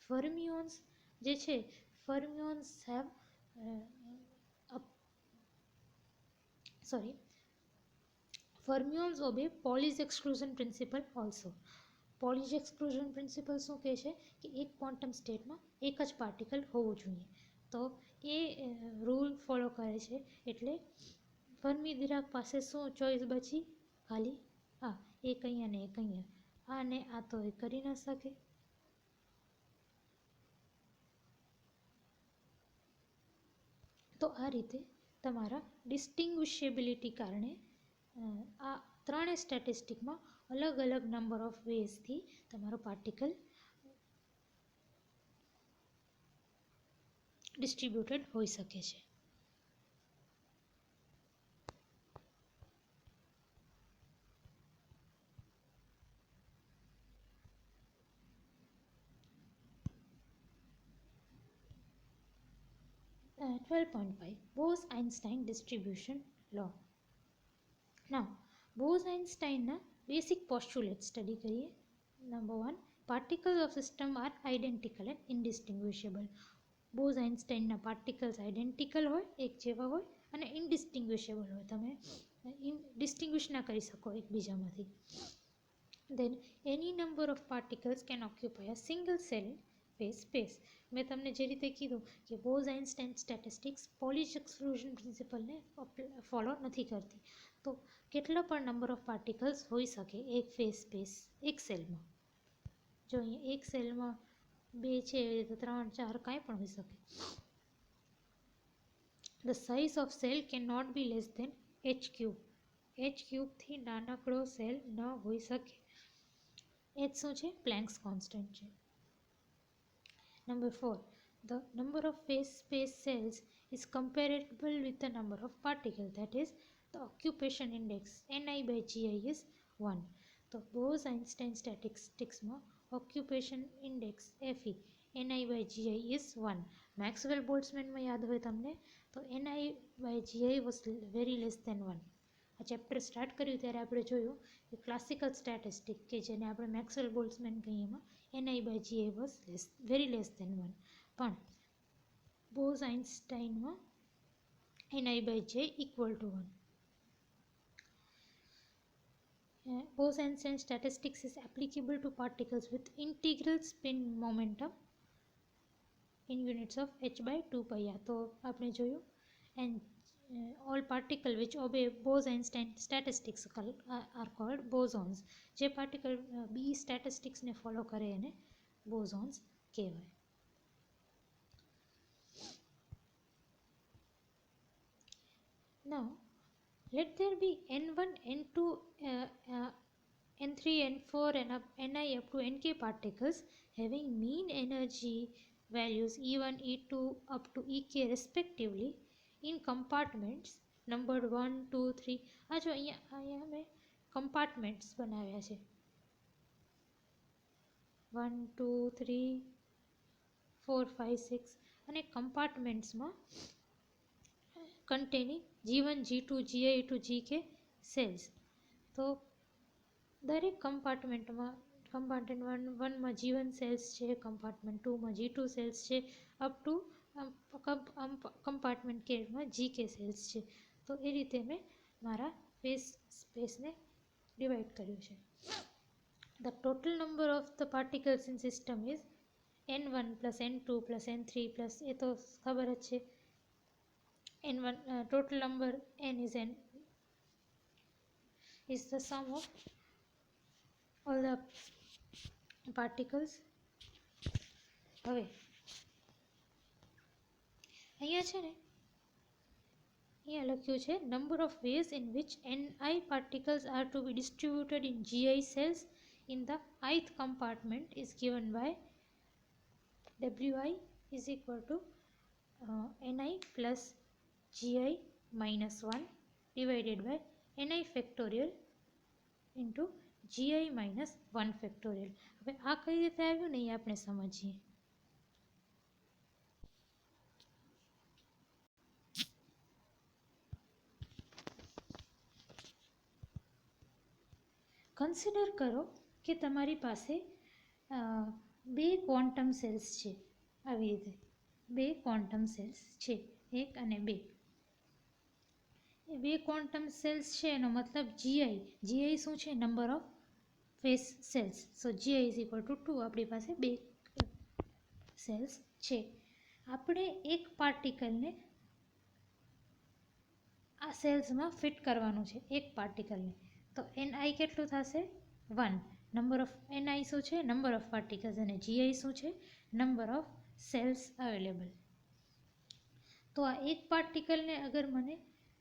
ફર્મિયોન્સ જે છે, fermions have fermions obey Pauli's exclusion principle also. Pauli's exclusion principle શું કહે છે કે એક ક્વોન્ટમ સ્ટેટમાં એક જ પાર્ટિકલ હોવું જોઈએ. તો એ રૂલ ફોલો કરે છે. એટલે ફર્મી-ડિરાક પાસે શું ચોઈસ બચી? ખાલી એક અહીંયા ને એક અહીંયા. આ ને આ તો એ કરી ન શકે. તો આ રીતે તમારા ડિસ્ટિંગ્વિશેબિલિટી કારણે આ ત્રણેય સ્ટેટિસ્ટિકમાં અલગ અલગ નંબર ઓફ વેઝથી તમારો પાર્ટિકલ ડિસ્ટ્રીબ્યુટેડ હોઈ શકે છે. Uh, 12.5 Bose-Einstein distribution law. Now, Bose-Einsteinના basic postulates study કરીએ. Number 1, particles of system are identical and indistinguishable. Bose-Einsteinના particles identical હોય, એક જેવા હોય, અને indistinguishable હોય, તમે distinguish ના કરી શકો એકબીજામાંથી. Then any number of particles can occupy a single cell phase space. મેં તમને જે રીતે કીધું કે બોઝ-આઇન્સ્ટાઇન સ્ટેટિસ્ટિક્સ પોલીસ એક્સક્લુઝન પ્રિન્સિપલને ફોલો નથી કરતી. તો કેટલા પણ નંબર ઓફ પાર્ટિકલ્સ હોઈ શકે એક ફેઝ સ્પેસ એક સેલમાં. જો અહીંયા એક સેલમાં 2 છે, એવી રીતે 3, 4 કાંઈ પણ હોઈ શકે. The size of cell can not be less than h3. h3થી નાનકડો સેલ ન હોઈ શકે. h શું છે? પ્લેન્ક્સ કોન્સ્ટન્ટ છે. Number 4, the number of phase space cells is comparable with the number of particles, that is the occupation index Ni/Gi is 1. તો Bose-Einstein સ્ટેટિસ્ટિક્સમાં occupation index Fe Ni/Gi is 1. Maxwell બોલ્ટ્ઝમેનમાં યાદ હોય તમને, તો Ni/Gi was very less than 1. આ chapter start કર્યું ત્યારે આપણે જોયું કે ક્લાસિકલ સ્ટેટિસ્ટિક કે જેને આપણે મેક્સવેલ બોલ્ટ્ઝમેન કહીએ એમાં Ni/Gi was very less than 1. પણ Bose-Einsteinમાં Ni/Gi equal to 1. Bose-Einstein statistics is applicable to particles with integral spin momentum in units of h/2πr. તો આપણે જોયું, and all particles which obey Bose-Einstein statistics are called bosons. જે particle બી સ્ટેટિસ્ટિક્સને follow કરે એને bosons કહેવાય. Now, let there be n1, n2, n3, n4 and ni up to nk particles having mean energy values E1, E2 up to ek respectively in compartments numbered 1, 2, 3. આ જો અહીંયા મેં કમ્પાર્ટમેન્ટ્સ બનાવ્યા છે, 1, 2, 3, 4, 5, 6, અને કમ્પાર્ટમેન્ટ્સમાં containing G1, G2, Gi to Gk cells. તો દરેક કમ્પાર્ટમેન્ટમાં કમ્પાર્ટમેન્ટ 1માં G1 સેલ્સ છે, કમ્પાર્ટમેન્ટ 2માં G2 સેલ્સ છે, અપ ટુ કમ્પાર્ટમેન્ટ કેમાં Gk સેલ્સ છે. તો એ રીતે મેં મારા ફેઝ સ્પેસને ડિવાઈડ કર્યું છે. The total number of the particles in system is n1 plus n2 plus n3 plus, એ તો ખબર જ છે, n1 total number n is the sum of all the particles. હવે અહીંયા છે ને અહીંયા લખ્યું છે number of ways in which Ni particles are to be distributed in Gi cells in the ith compartment is given by Wi is equal to Ni plus Gi minus 1 divided by Ni factorial into Gi minus 1 factorial. હવે આ કઈ રીતે આવ્યું ને એ આપણે સમજીએ. Consider કરો કે તમારી પાસે બે ક્વોન્ટમ સેલ્સ છે. આવી રીતે બે ક્વોન્ટમ સેલ્સ છે, 1 અને 2. એ બે ક્વોન્ટમ સેલ્સ છે એનો મતલબ GI શું છે? Number of phase cells. So GI is equal to 2. આપણી પાસે બે સેલ્સ છે. આપણે એક પાર્ટિકલને આ સેલ્સમાં ફિટ કરવાનું છે, એક પાર્ટિકલને. તો Ni કેટલું થશે? 1. નંબર ઓફ Ni શું છે? Number of particles. અને GI શું છે? Number of cells available. તો આ એક પાર્ટિકલને અગર મને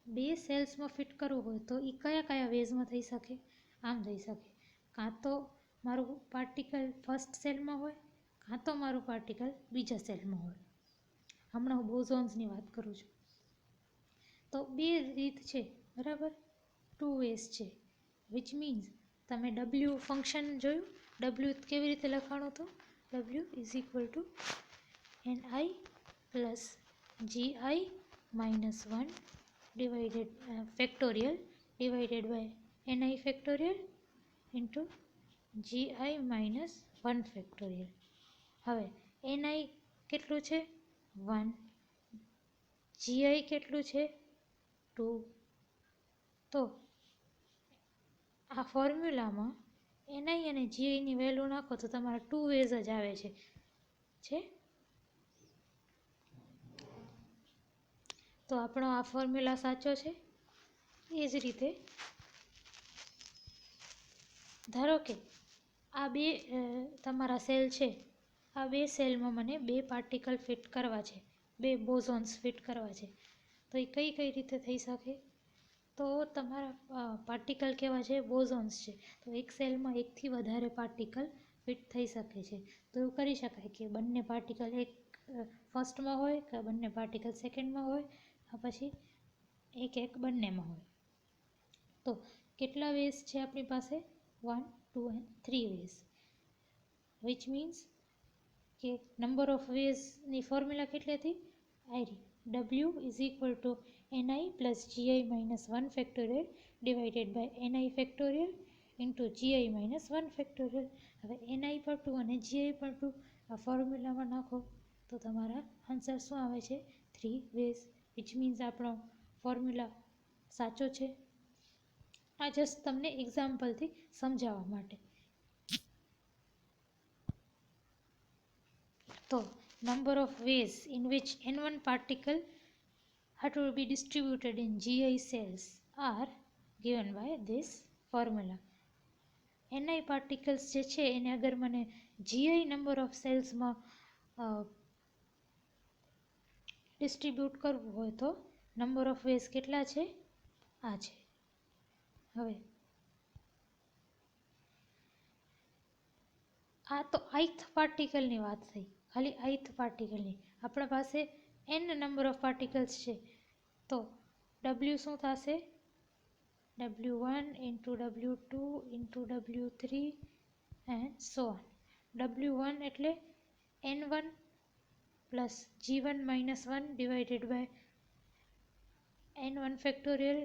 બે સેલ્સમાં ફિટ કરવું હોય તો એ કયા કયા વેઝમાં થઈ શકે? આમ થઈ શકે, કાં તો મારું પાર્ટિકલ ફર્સ્ટ સેલમાં હોય, કાં તો મારું પાર્ટિકલ બીજા સેલમાં હોય. હમણાં હું બોઝોન્સની વાત કરું છું. તો બે રીત છે, બરાબર? 2 વેઝ છે. વિચ મીન્સ તમે W ફંક્શન જોયું? W કેવી રીતે લખવાનું હતું? W is equal to Ni plus Gi minus 1 divided factorial divided by Ni factorial into Gi minus 1 factorial. હવે Ni કેટલું છે? 1. Gi કેટલું છે? 2. તો આ ફોર્મ્યુલામાં Ni અને Giની વેલ્યુ નાખો તો તમારા 2 વેઝ જ આવે છે. તો આપણો આ ફોર્મ્યુલા સાચો છે. એ જ રીતે ધારો કે આ બે તમારા સેલ છે. આ બે સેલમાં મને બે પાર્ટિકલ ફિટ કરવા છે, બે બોઝોન્સ ફિટ કરવા છે. તો એ કઈ કઈ રીતે થઈ શકે? તો તમારા પાર્ટિકલ કેવા છે? બોઝોન્સ છે. તો એક સેલમાં એકથી વધારે પાર્ટિકલ ફિટ થઈ શકે છે. તો એવું કરી શકાય કે બંને પાર્ટિકલ એક ફર્સ્ટમાં હોય, કે બંને પાર્ટિકલ સેકન્ડમાં હોય, પછી એક બંનેમાં હોય. તો કેટલા વેઝ છે આપણી પાસે? 1, 2 and 3 વેઝ. વિચ મીન્સ કે નંબર ઓફ વેઝની ફોર્મ્યુલા કેટલી હતી? W is equal to Ni plus Gi minus 1 factorial divided by Ni factorial into Gi minus 1 factorial. હવે Ni પર 2 અને Gi પર 2 આ ફોર્મ્યુલામાં નાખો તો તમારા આન્સર શું આવે છે? 3 વેઝ. વિચ મીન્સ આપણો ફોર્મ્યુલા સાચો છે. આ જસ્ટ તમને એક્ઝામ્પલથી સમજાવવા માટે. તો number of ways in which N1 particle are to be distributed in Gi cells are given by this formula. Ni particles જે છે એને અગર મને Gi નંબર ઓફ સેલ્સમાં ડિસ્ટ્રીબ્યુટ કરવું હોય તો નંબર ઓફ વેઝ કેટલા છે? આ છે. હવે આ તો ith પાર્ટિકલની વાત થઈ, ખાલી ith પાર્ટિકલની. આપણા પાસે n નંબર ઓફ પાર્ટિકલ્સ છે. તો W શું થશે? W1 into W2 into W3 and so on. W1 એટલે N1 plus G1 minus 1 divided by N1 factorial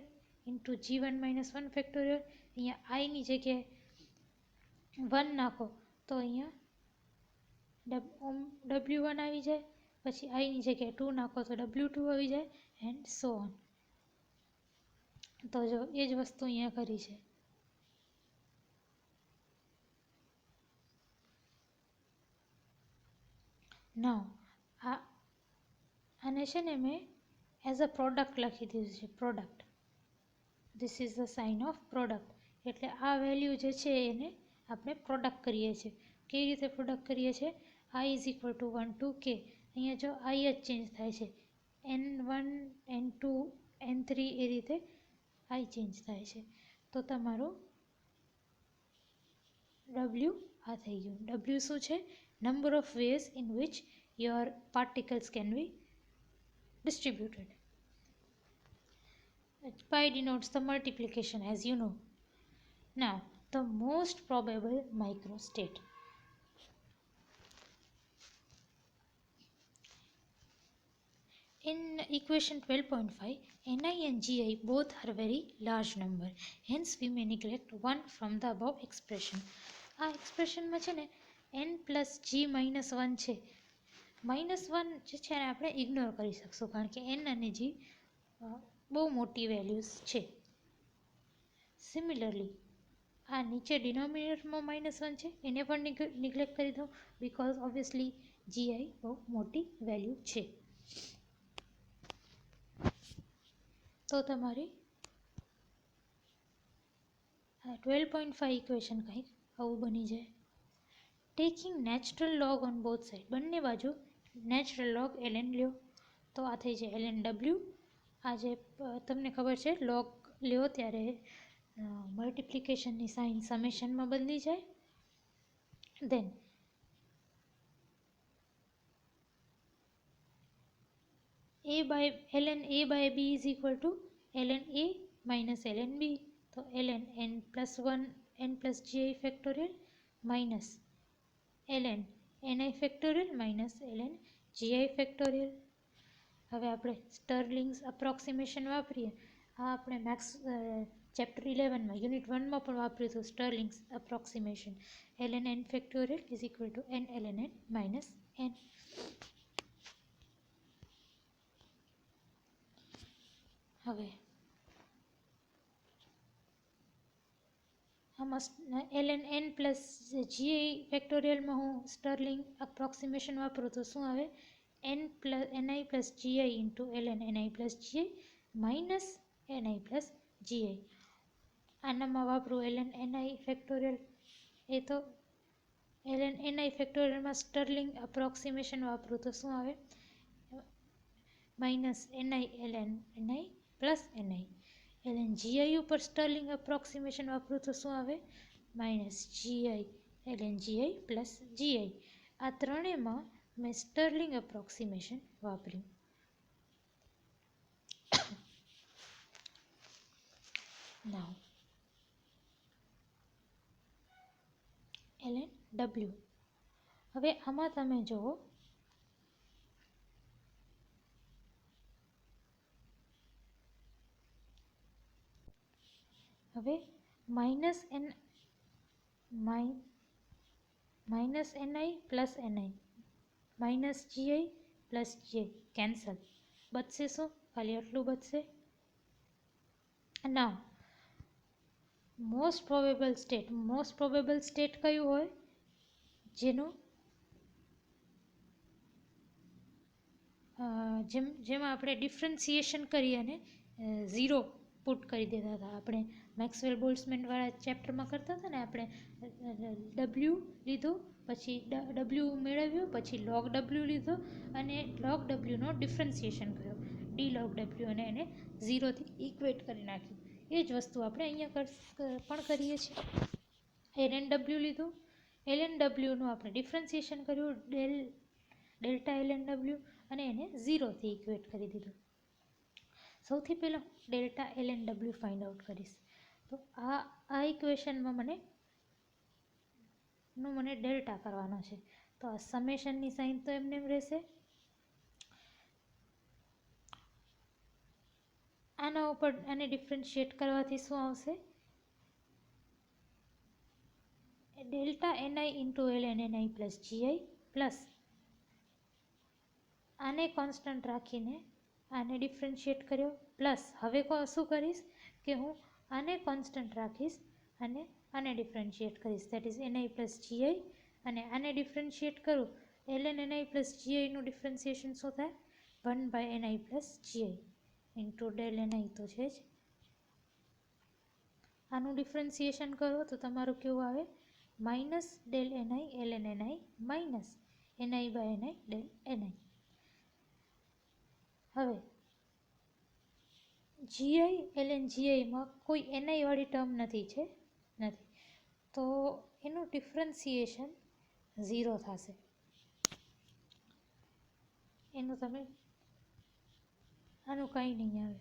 into G1 minus 1 factorial. અહીંયા આઈની જગ્યાએ 1 નાખો તો અહીંયા W1 આવી જાય, પછી આઈની જગ્યાએ 2 નાખો તો W2 આવી જાય એન્ડ સો ઓન. તો જો એ જ વસ્તુ અહીંયા કરી છે. નાઉ આને છે ને મેં એઝ અ પ્રોડક્ટ લખી દીધું છે. Product, this is the sign of product. એટલે આ વેલ્યુ જે છે એને આપણે પ્રોડક્ટ કરીએ છીએ. કેવી રીતે પ્રોડક્ટ કરીએ છીએ? I is equal to 1 to k. અહીંયા જો I જ ચેન્જ થાય છે. N1 N2 N3 એ રીતે I ચેન્જ થાય છે. તો તમારું W આ થઈ ગયું. W શું છે? Number of ways in which your particles can be distributed. Pi denotes the multiplication, as you know. Now, the most probable microstate. In equation 12.5, Ni and Gi both are very large number. Hence, we may neglect one from the above expression. આ એક્સપ્રેશનમાં છે ને n plus જી minus 1 છે. -1 જે છે ને આપણે ignore કરી શકશું કારણ કે n અને g બહુ મોટી વેલ્યુઝ છે. સિમિલરલી આ નીચે ડિનોમિનેટરમાં -1 છે એને પણ નિગ્લેક્ટ કરી દો બિકોઝ ઓબ્વિયસલી gi બહુ મોટી વેલ્યુ છે. તો તમારી 12.5 ઇક્વેશન કંઈક આવું બની જાય. Taking natural log on both side, બંને બાજુ નેચરલ લોગ ln લ્યો તો આ થઈ જાય ln w. આ જે તમને ખબર છે લોગ લ્યો ત્યારે મલ્ટિપ્લિકેશનની સાઇન સમેશનમાં બદલી જાય. દેન ln a by b is equal to ln a minus ln b. તો ln n plus 1 n plus gi factorial minus ln ni factorial minus ln gi factorial. હવે આપણે સ્ટર્લિંગ્સ અપ્રોક્સિમેશન વાપરીએ. આ આપણે મેક્સ ચેપ્ટર 11માં યુનિટ 1માં પણ વાપર્યું હતું સ્ટર્લિંગ્સ અપ્રોક્સિમેશન. ln n factorial is equal to n ln n minus n. હવે આમાં ln n પ્લસ gi ફેક્ટોરિયલમાં હું સ્ટર્લિંગ અપ્રોક્સિમેશન વાપરું તો શું આવે? ni plus gi into ln ni plus gi minus ni plus gi. આનામાં વાપરું ln ni ફેક્ટોરિયલ, એ તો ln ni ફેક્ટોરિયલમાં Sterling અપ્રોક્સિમેશન વાપરું તો શું આવે? Minus ni ln ni plus ni. ln gi ઉપર સ્ટર્લિંગ અપ્રોક્સિમેશન વાપરું તો શું આવે? Minus gi ln gi plus gi. આ ત્રણેયમાં મેં સ્ટર્લિંગ અપ્રોક્સિમેશન વાપર્યું. નાઉ ln w. હવે આમાં તમે જુઓ હવે minus ni plus ni minus gi plus gi cancel. બચશે શું? ખાલી આટલું બચશે. નાઉ મોસ્ટ પ્રોબેબલ સ્ટેટ કયું હોય? જેનું જેમાં આપણે ડિફરન્સિએશન કરી અને 0 પુટ કરી દેતા હતા. આપણે મેક્સવેલ બોલ્ટ્ઝમેનવાળા ચેપ્ટરમાં કરતા હતા ને, આપણે w લીધું પછી w મેળવ્યું પછી log w લીધો અને log w નો ડિફરન્સિએશન કર્યો d log w અને એને 0થી ઇક્વેટ કરી નાખ્યું. એ જ વસ્તુ આપણે અહીંયા પણ કરીએ છીએ. ln w લીધું, ln w નું આપણે ડિફરન્સિએશન કર્યું ડેલ્ટા ln w અને એને 0થી ઇક્વેટ કરી દીધું. સૌથી પહેલાં delta ln w find out કરીશ. તો આ ઇક્વેશનમાં મને ડેલ્ટા કરવાનો છે. તો આ સમેશનની સાઇન તો એમને એમ રહેશે. આના ઉપર આને ડિફરન્શિએટ કરવાથી શું આવશે? Delta ni into ln ni plus gi plus આને કોન્સ્ટન્ટ રાખીને આને ડિફરન્શિએટ કર્યો પ્લસ હવે શું કરીશ કે હું આને કોન્સ્ટન્ટ રાખીશ અને આને ડિફરન્શિએટ કરીશ. That is ni plus gi અને આને ડિફરન્શિએટ કરું ln ni પ્લસ gi નું ડિફરન્શિએશન શું થાય? 1 by ni plus gi into del ni તો છે જ. આનું ડિફરન્શિએશન કરો તો તમારું કેવું આવે? Minus del ni ln ni minus ni by ni del ni. હવે જીઆઈ એલએન જીઆઈમાં કોઈ એનઆઈ વાળી ટર્મ નથી. તો એનું ડિફરન્સિએશન 0 થશે. એનું તમે આનું કંઈ નહીં આવે.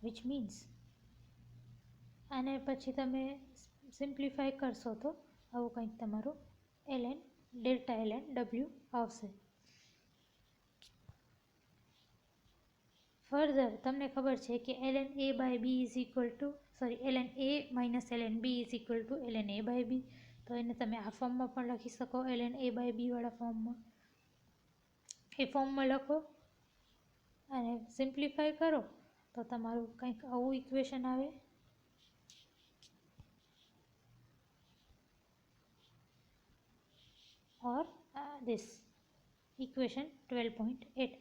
વિચ મીન્સ આને પછી તમે સિમ્પ્લિફાય કરશો તો આવું કંઈક તમારું એલએન ડેલ્ટા એલએન ડબલ્યુ આવશે. ફર્ધર તમને ખબર છે કે LN a by b is equal to LN a minus LN b is equal to LN a by b. તો એને તમે આ ફોર્મમાં પણ લખી શકો, એલએન એ બાય બી વાળા ફોર્મમાં. એ ફોર્મમાં લખો અને સિમ્પ્લિફાય કરો તો તમારું કંઈક આવું ઇક્વેશન આવે. or this equation 12.8.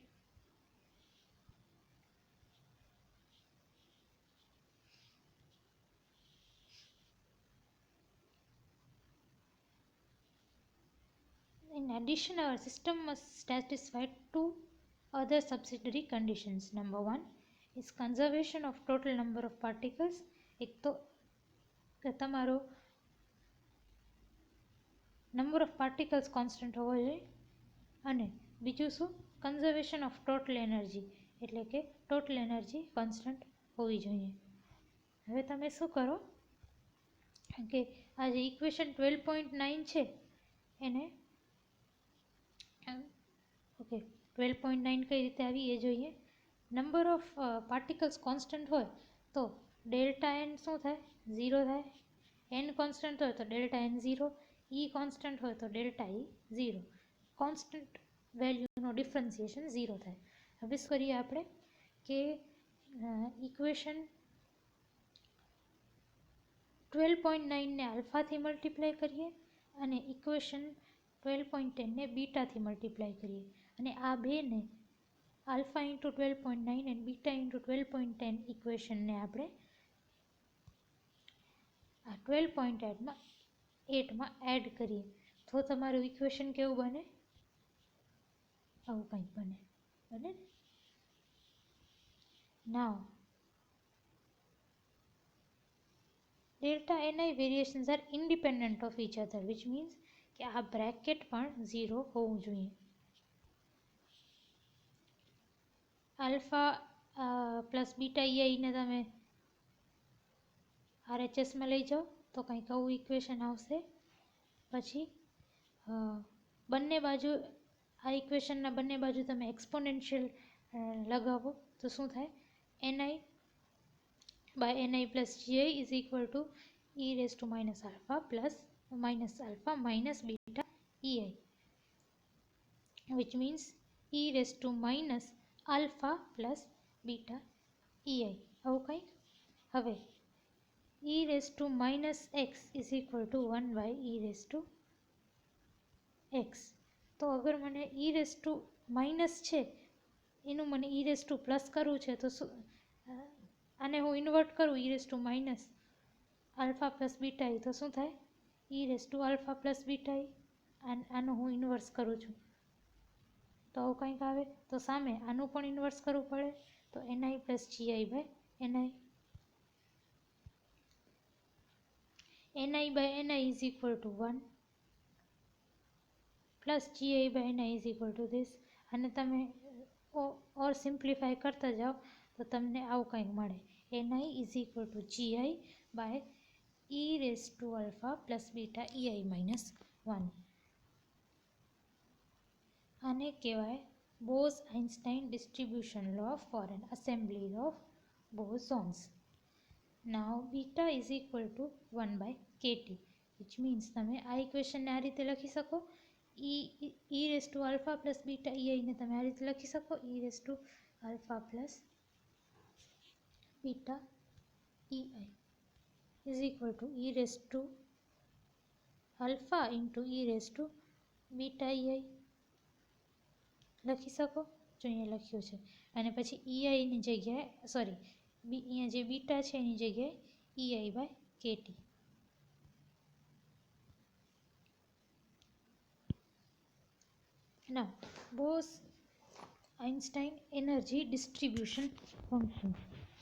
In addition, our system must satisfy two other subsidiary conditions. Number 1 is conservation of total number of particles. એક તો તમારો નંબર ઓફ પાર્ટિકલ્સ કોન્સ્ટન્ટ હોવો જોઈએ, અને બીજું શું, કન્ઝર્વેશન ઓફ ટોટલ એનર્જી, એટલે કે ટોટલ એનર્જી કોન્સ્ટન્ટ હોવી જોઈએ. હવે તમે શું કરો કે આ જે ઇક્વેશન 12.9 છે એને ઓકે 12.9 કઈ રીતે આવી એ જોઈએ. નંબર ઓફ પાર્ટિકલ્સ કોન્સ્ટન્ટ હોય તો ડેલ્ટા એન શું થાય, 0 થાય. એન કોન્સ્ટન્ટ હોય તો ડેલ્ટા એન 0, ઈ કોન્સ્ટન્ટ હોય તો ડેલ્ટા ઈ 0. કોન્સ્ટન્ટ વેલ્યુનો ડિફરન્સિએશન 0 થાય. હવે શું કરીએ આપણે કે ઇક્વેશન 12.9 ને આલ્ફાથી મલ્ટીપ્લાય કરીએ અને ઇક્વેશન 12.10 ને બીટાથી મલ્ટીપ્લાય કરીએ, અને આ બેને આલ્ફા ઇન્ટુ 12.9 અને બીટા ઇન્ટુ 12.10 ઇક્વેશનને આપણે આ 12.8માં એડ કરીએ તો તમારું ઇક્વેશન કેવું બને, આવું કંઈક બને ને. Now delta NI variations are independent of each other, which means કે આ બ્રેકેટ પણ 0 હોવું જોઈએ. આલ્ફા પ્લસ બીટા ઈઆઈને તમે આરએચએસમાં લઈ જાઓ તો કંઈક આવું ઇક્વેશન આવશે. પછી બંને બાજુ આ ઇક્વેશનના બંને બાજુ તમે એક્સપોનેન્શિયલ લગાવો તો શું થાય, NI by NI plus GI is equal to E raise to minus alpha minus beta EI, which means E raise to minus alpha plus beta EI, આવું કંઈક. હવે E raise to minus X is equal to 1 by E raise to X. તો અગર મને ઈ raise to minus છે એનું મને ઈ raise two plus કરવું છે તો શું, આને હું ઇન્વર્ટ કરું e raise to minus alpha plus beta E તો શું થાય, e raise to alpha plus beta E. આનું હું ઇન્વર્સ કરું છું તો આવું કંઈક આવે. તો સામે આનું પણ ઇન્વર્સ કરવું પડે તો NI plus GI by NI. NI by NI is equal to 1 plus GI by NI is equal to this. અને તમે ઓર સિમ્પ્લિફાય કરતા જાઓ તો તમને આવું કંઈક મળે, NI is equal to GI by E raise to alpha plus beta EI minus 1. આને કહેવાય Bose Einstein distribution law for N assembly of bosons. Now beta is equal to 1 by kt, which means તમે આ ઇક્વેશનને આ રીતે લખી શકો, e raise to alpha plus beta ઈઆઈને તમે આ રીતે લખી શકો, e raise to alpha plus beta EI is equal to E raise to alpha into e raise to beta EI લખી શકો, જો અહીંયા લખ્યું છે. અને પછી ઈઆઈની જગ્યાએ અહીંયા જે બીટા છે એની જગ્યાએ ઈઆઈ by KT. Now, Bose Einstein energy distribution function.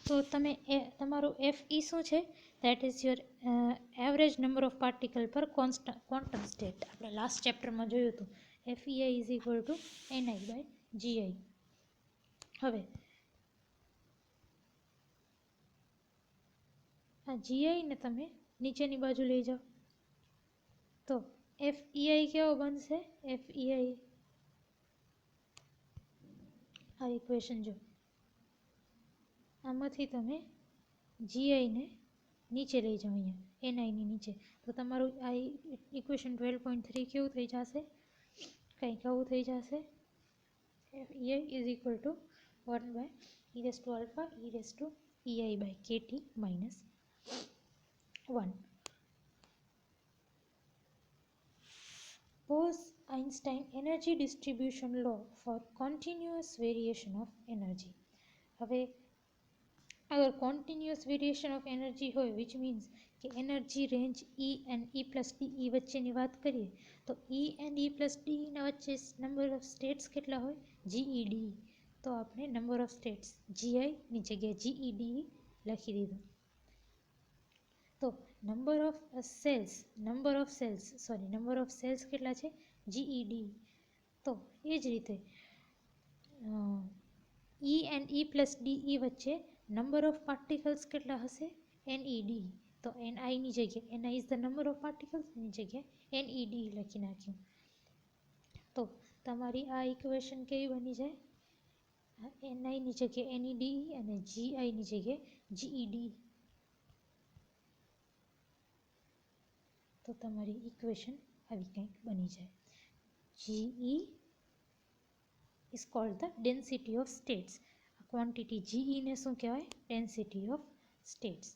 તો તમે તમારું FE શું છે? That is your average number of particle per quantum state. આપણે લાસ્ટ ચેપ્ટરમાં જોયું હતું. FEI is equal to NI/GI. હવે આ GI ને તમે નીચેની બાજુ લઈ જાઓ તો FEI કેવો બનશે? FEI આ ઇક્વેશન જો, આમાંથી તમે GI ને નીચે લઈ જાઓ, અહીંયા NI ની નીચે, તો તમારું આ ઇક્વેશન 12.3 કેવું થઈ જશે? કંઈક આવું થઈ જશે. FEI is equal two 1/e⁴ -EI/kT-1. Bose-Einstein energy distribution law for continuous variation of energy. હવે અગર continuous variation of energy હોય, which means કે energy range E and E+D વચ્ચેની વાત કરીએ તો E and E+D ના વચ્ચે નંબર ઓફ સ્ટેટ્સ કેટલા હોય? GeD. તો આપણે નંબર ઓફ સ્ટેટ્સ GI ની જગ્યાએ GeD લખી દીધું. તો નંબર ઓફ સેલ્સ કેટલા છે? GeD. તો એ જ રીતે E and E+DE વચ્ચે નંબર ઓફ પાર્ટિકલ્સ કેટલા હશે? NED. તો NI ની જગ્યાએ NI is the number of particles, એની જગ્યાએ NED લખી નાખ્યું. તો તમારી આ ઇક્વેશન કેવી બની જાય? NI ની જગ્યાએ NED અને GI ની જગ્યાએ GeD. તો તમારી ઇક્વેશન આવી કંઈક બની જાય. GE is called the density of states. આ ક્વોન્ટિટી GE ને શું કહેવાય? Density of states.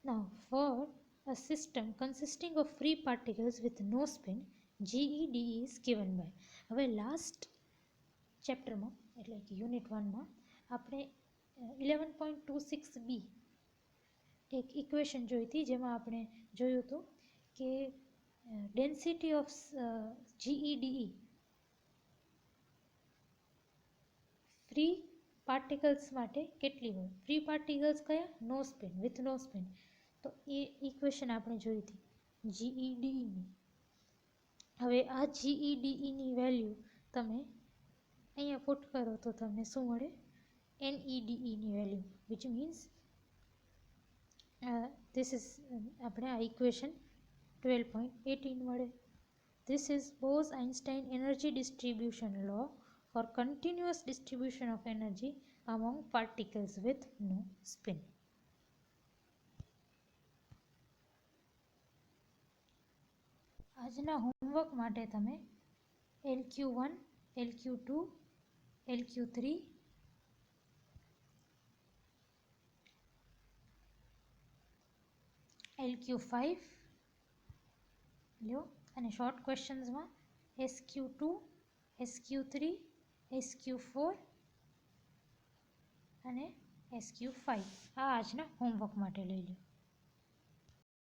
Now for a system consisting of free particles with no spin, GeD is given by. હવે લાસ્ટ ચેપ્ટરમાં એટલે કે યુનિટ 1માં આપણે 11.26b એક ઇક્વેશન જોઈ હતી, જેમાં આપણે જોયું હતું કે density of GeDE free particles માટે કેટલી હોય? ફ્રી પાર્ટિકલ્સ કયા? નો સ્પિન, વિથ નો સ્પિન. તો એ ઇક્વેશન આપણે જોઈ હતી GeDE ની. હવે આ GeDE ની વેલ્યુ તમે અહીંયા પુટ કરો તો તમને શું મળે? NEDE ની value, which means this is આપણે આ ઇક્વેશન 12.18 મળે. This is Bose-Einstein energy distribution law for continuous distribution of energy among particles with no spin. આજના હોમવર્ક માટે તમે LQ1, LQ2, LQ3, LQ5 લ્યો, અને શોર્ટ ક્વેશ્ચન્સમાં SQ2, SQ3, SQ4 અને SQ5 આ આજના હોમવર્ક માટે લઈ લો.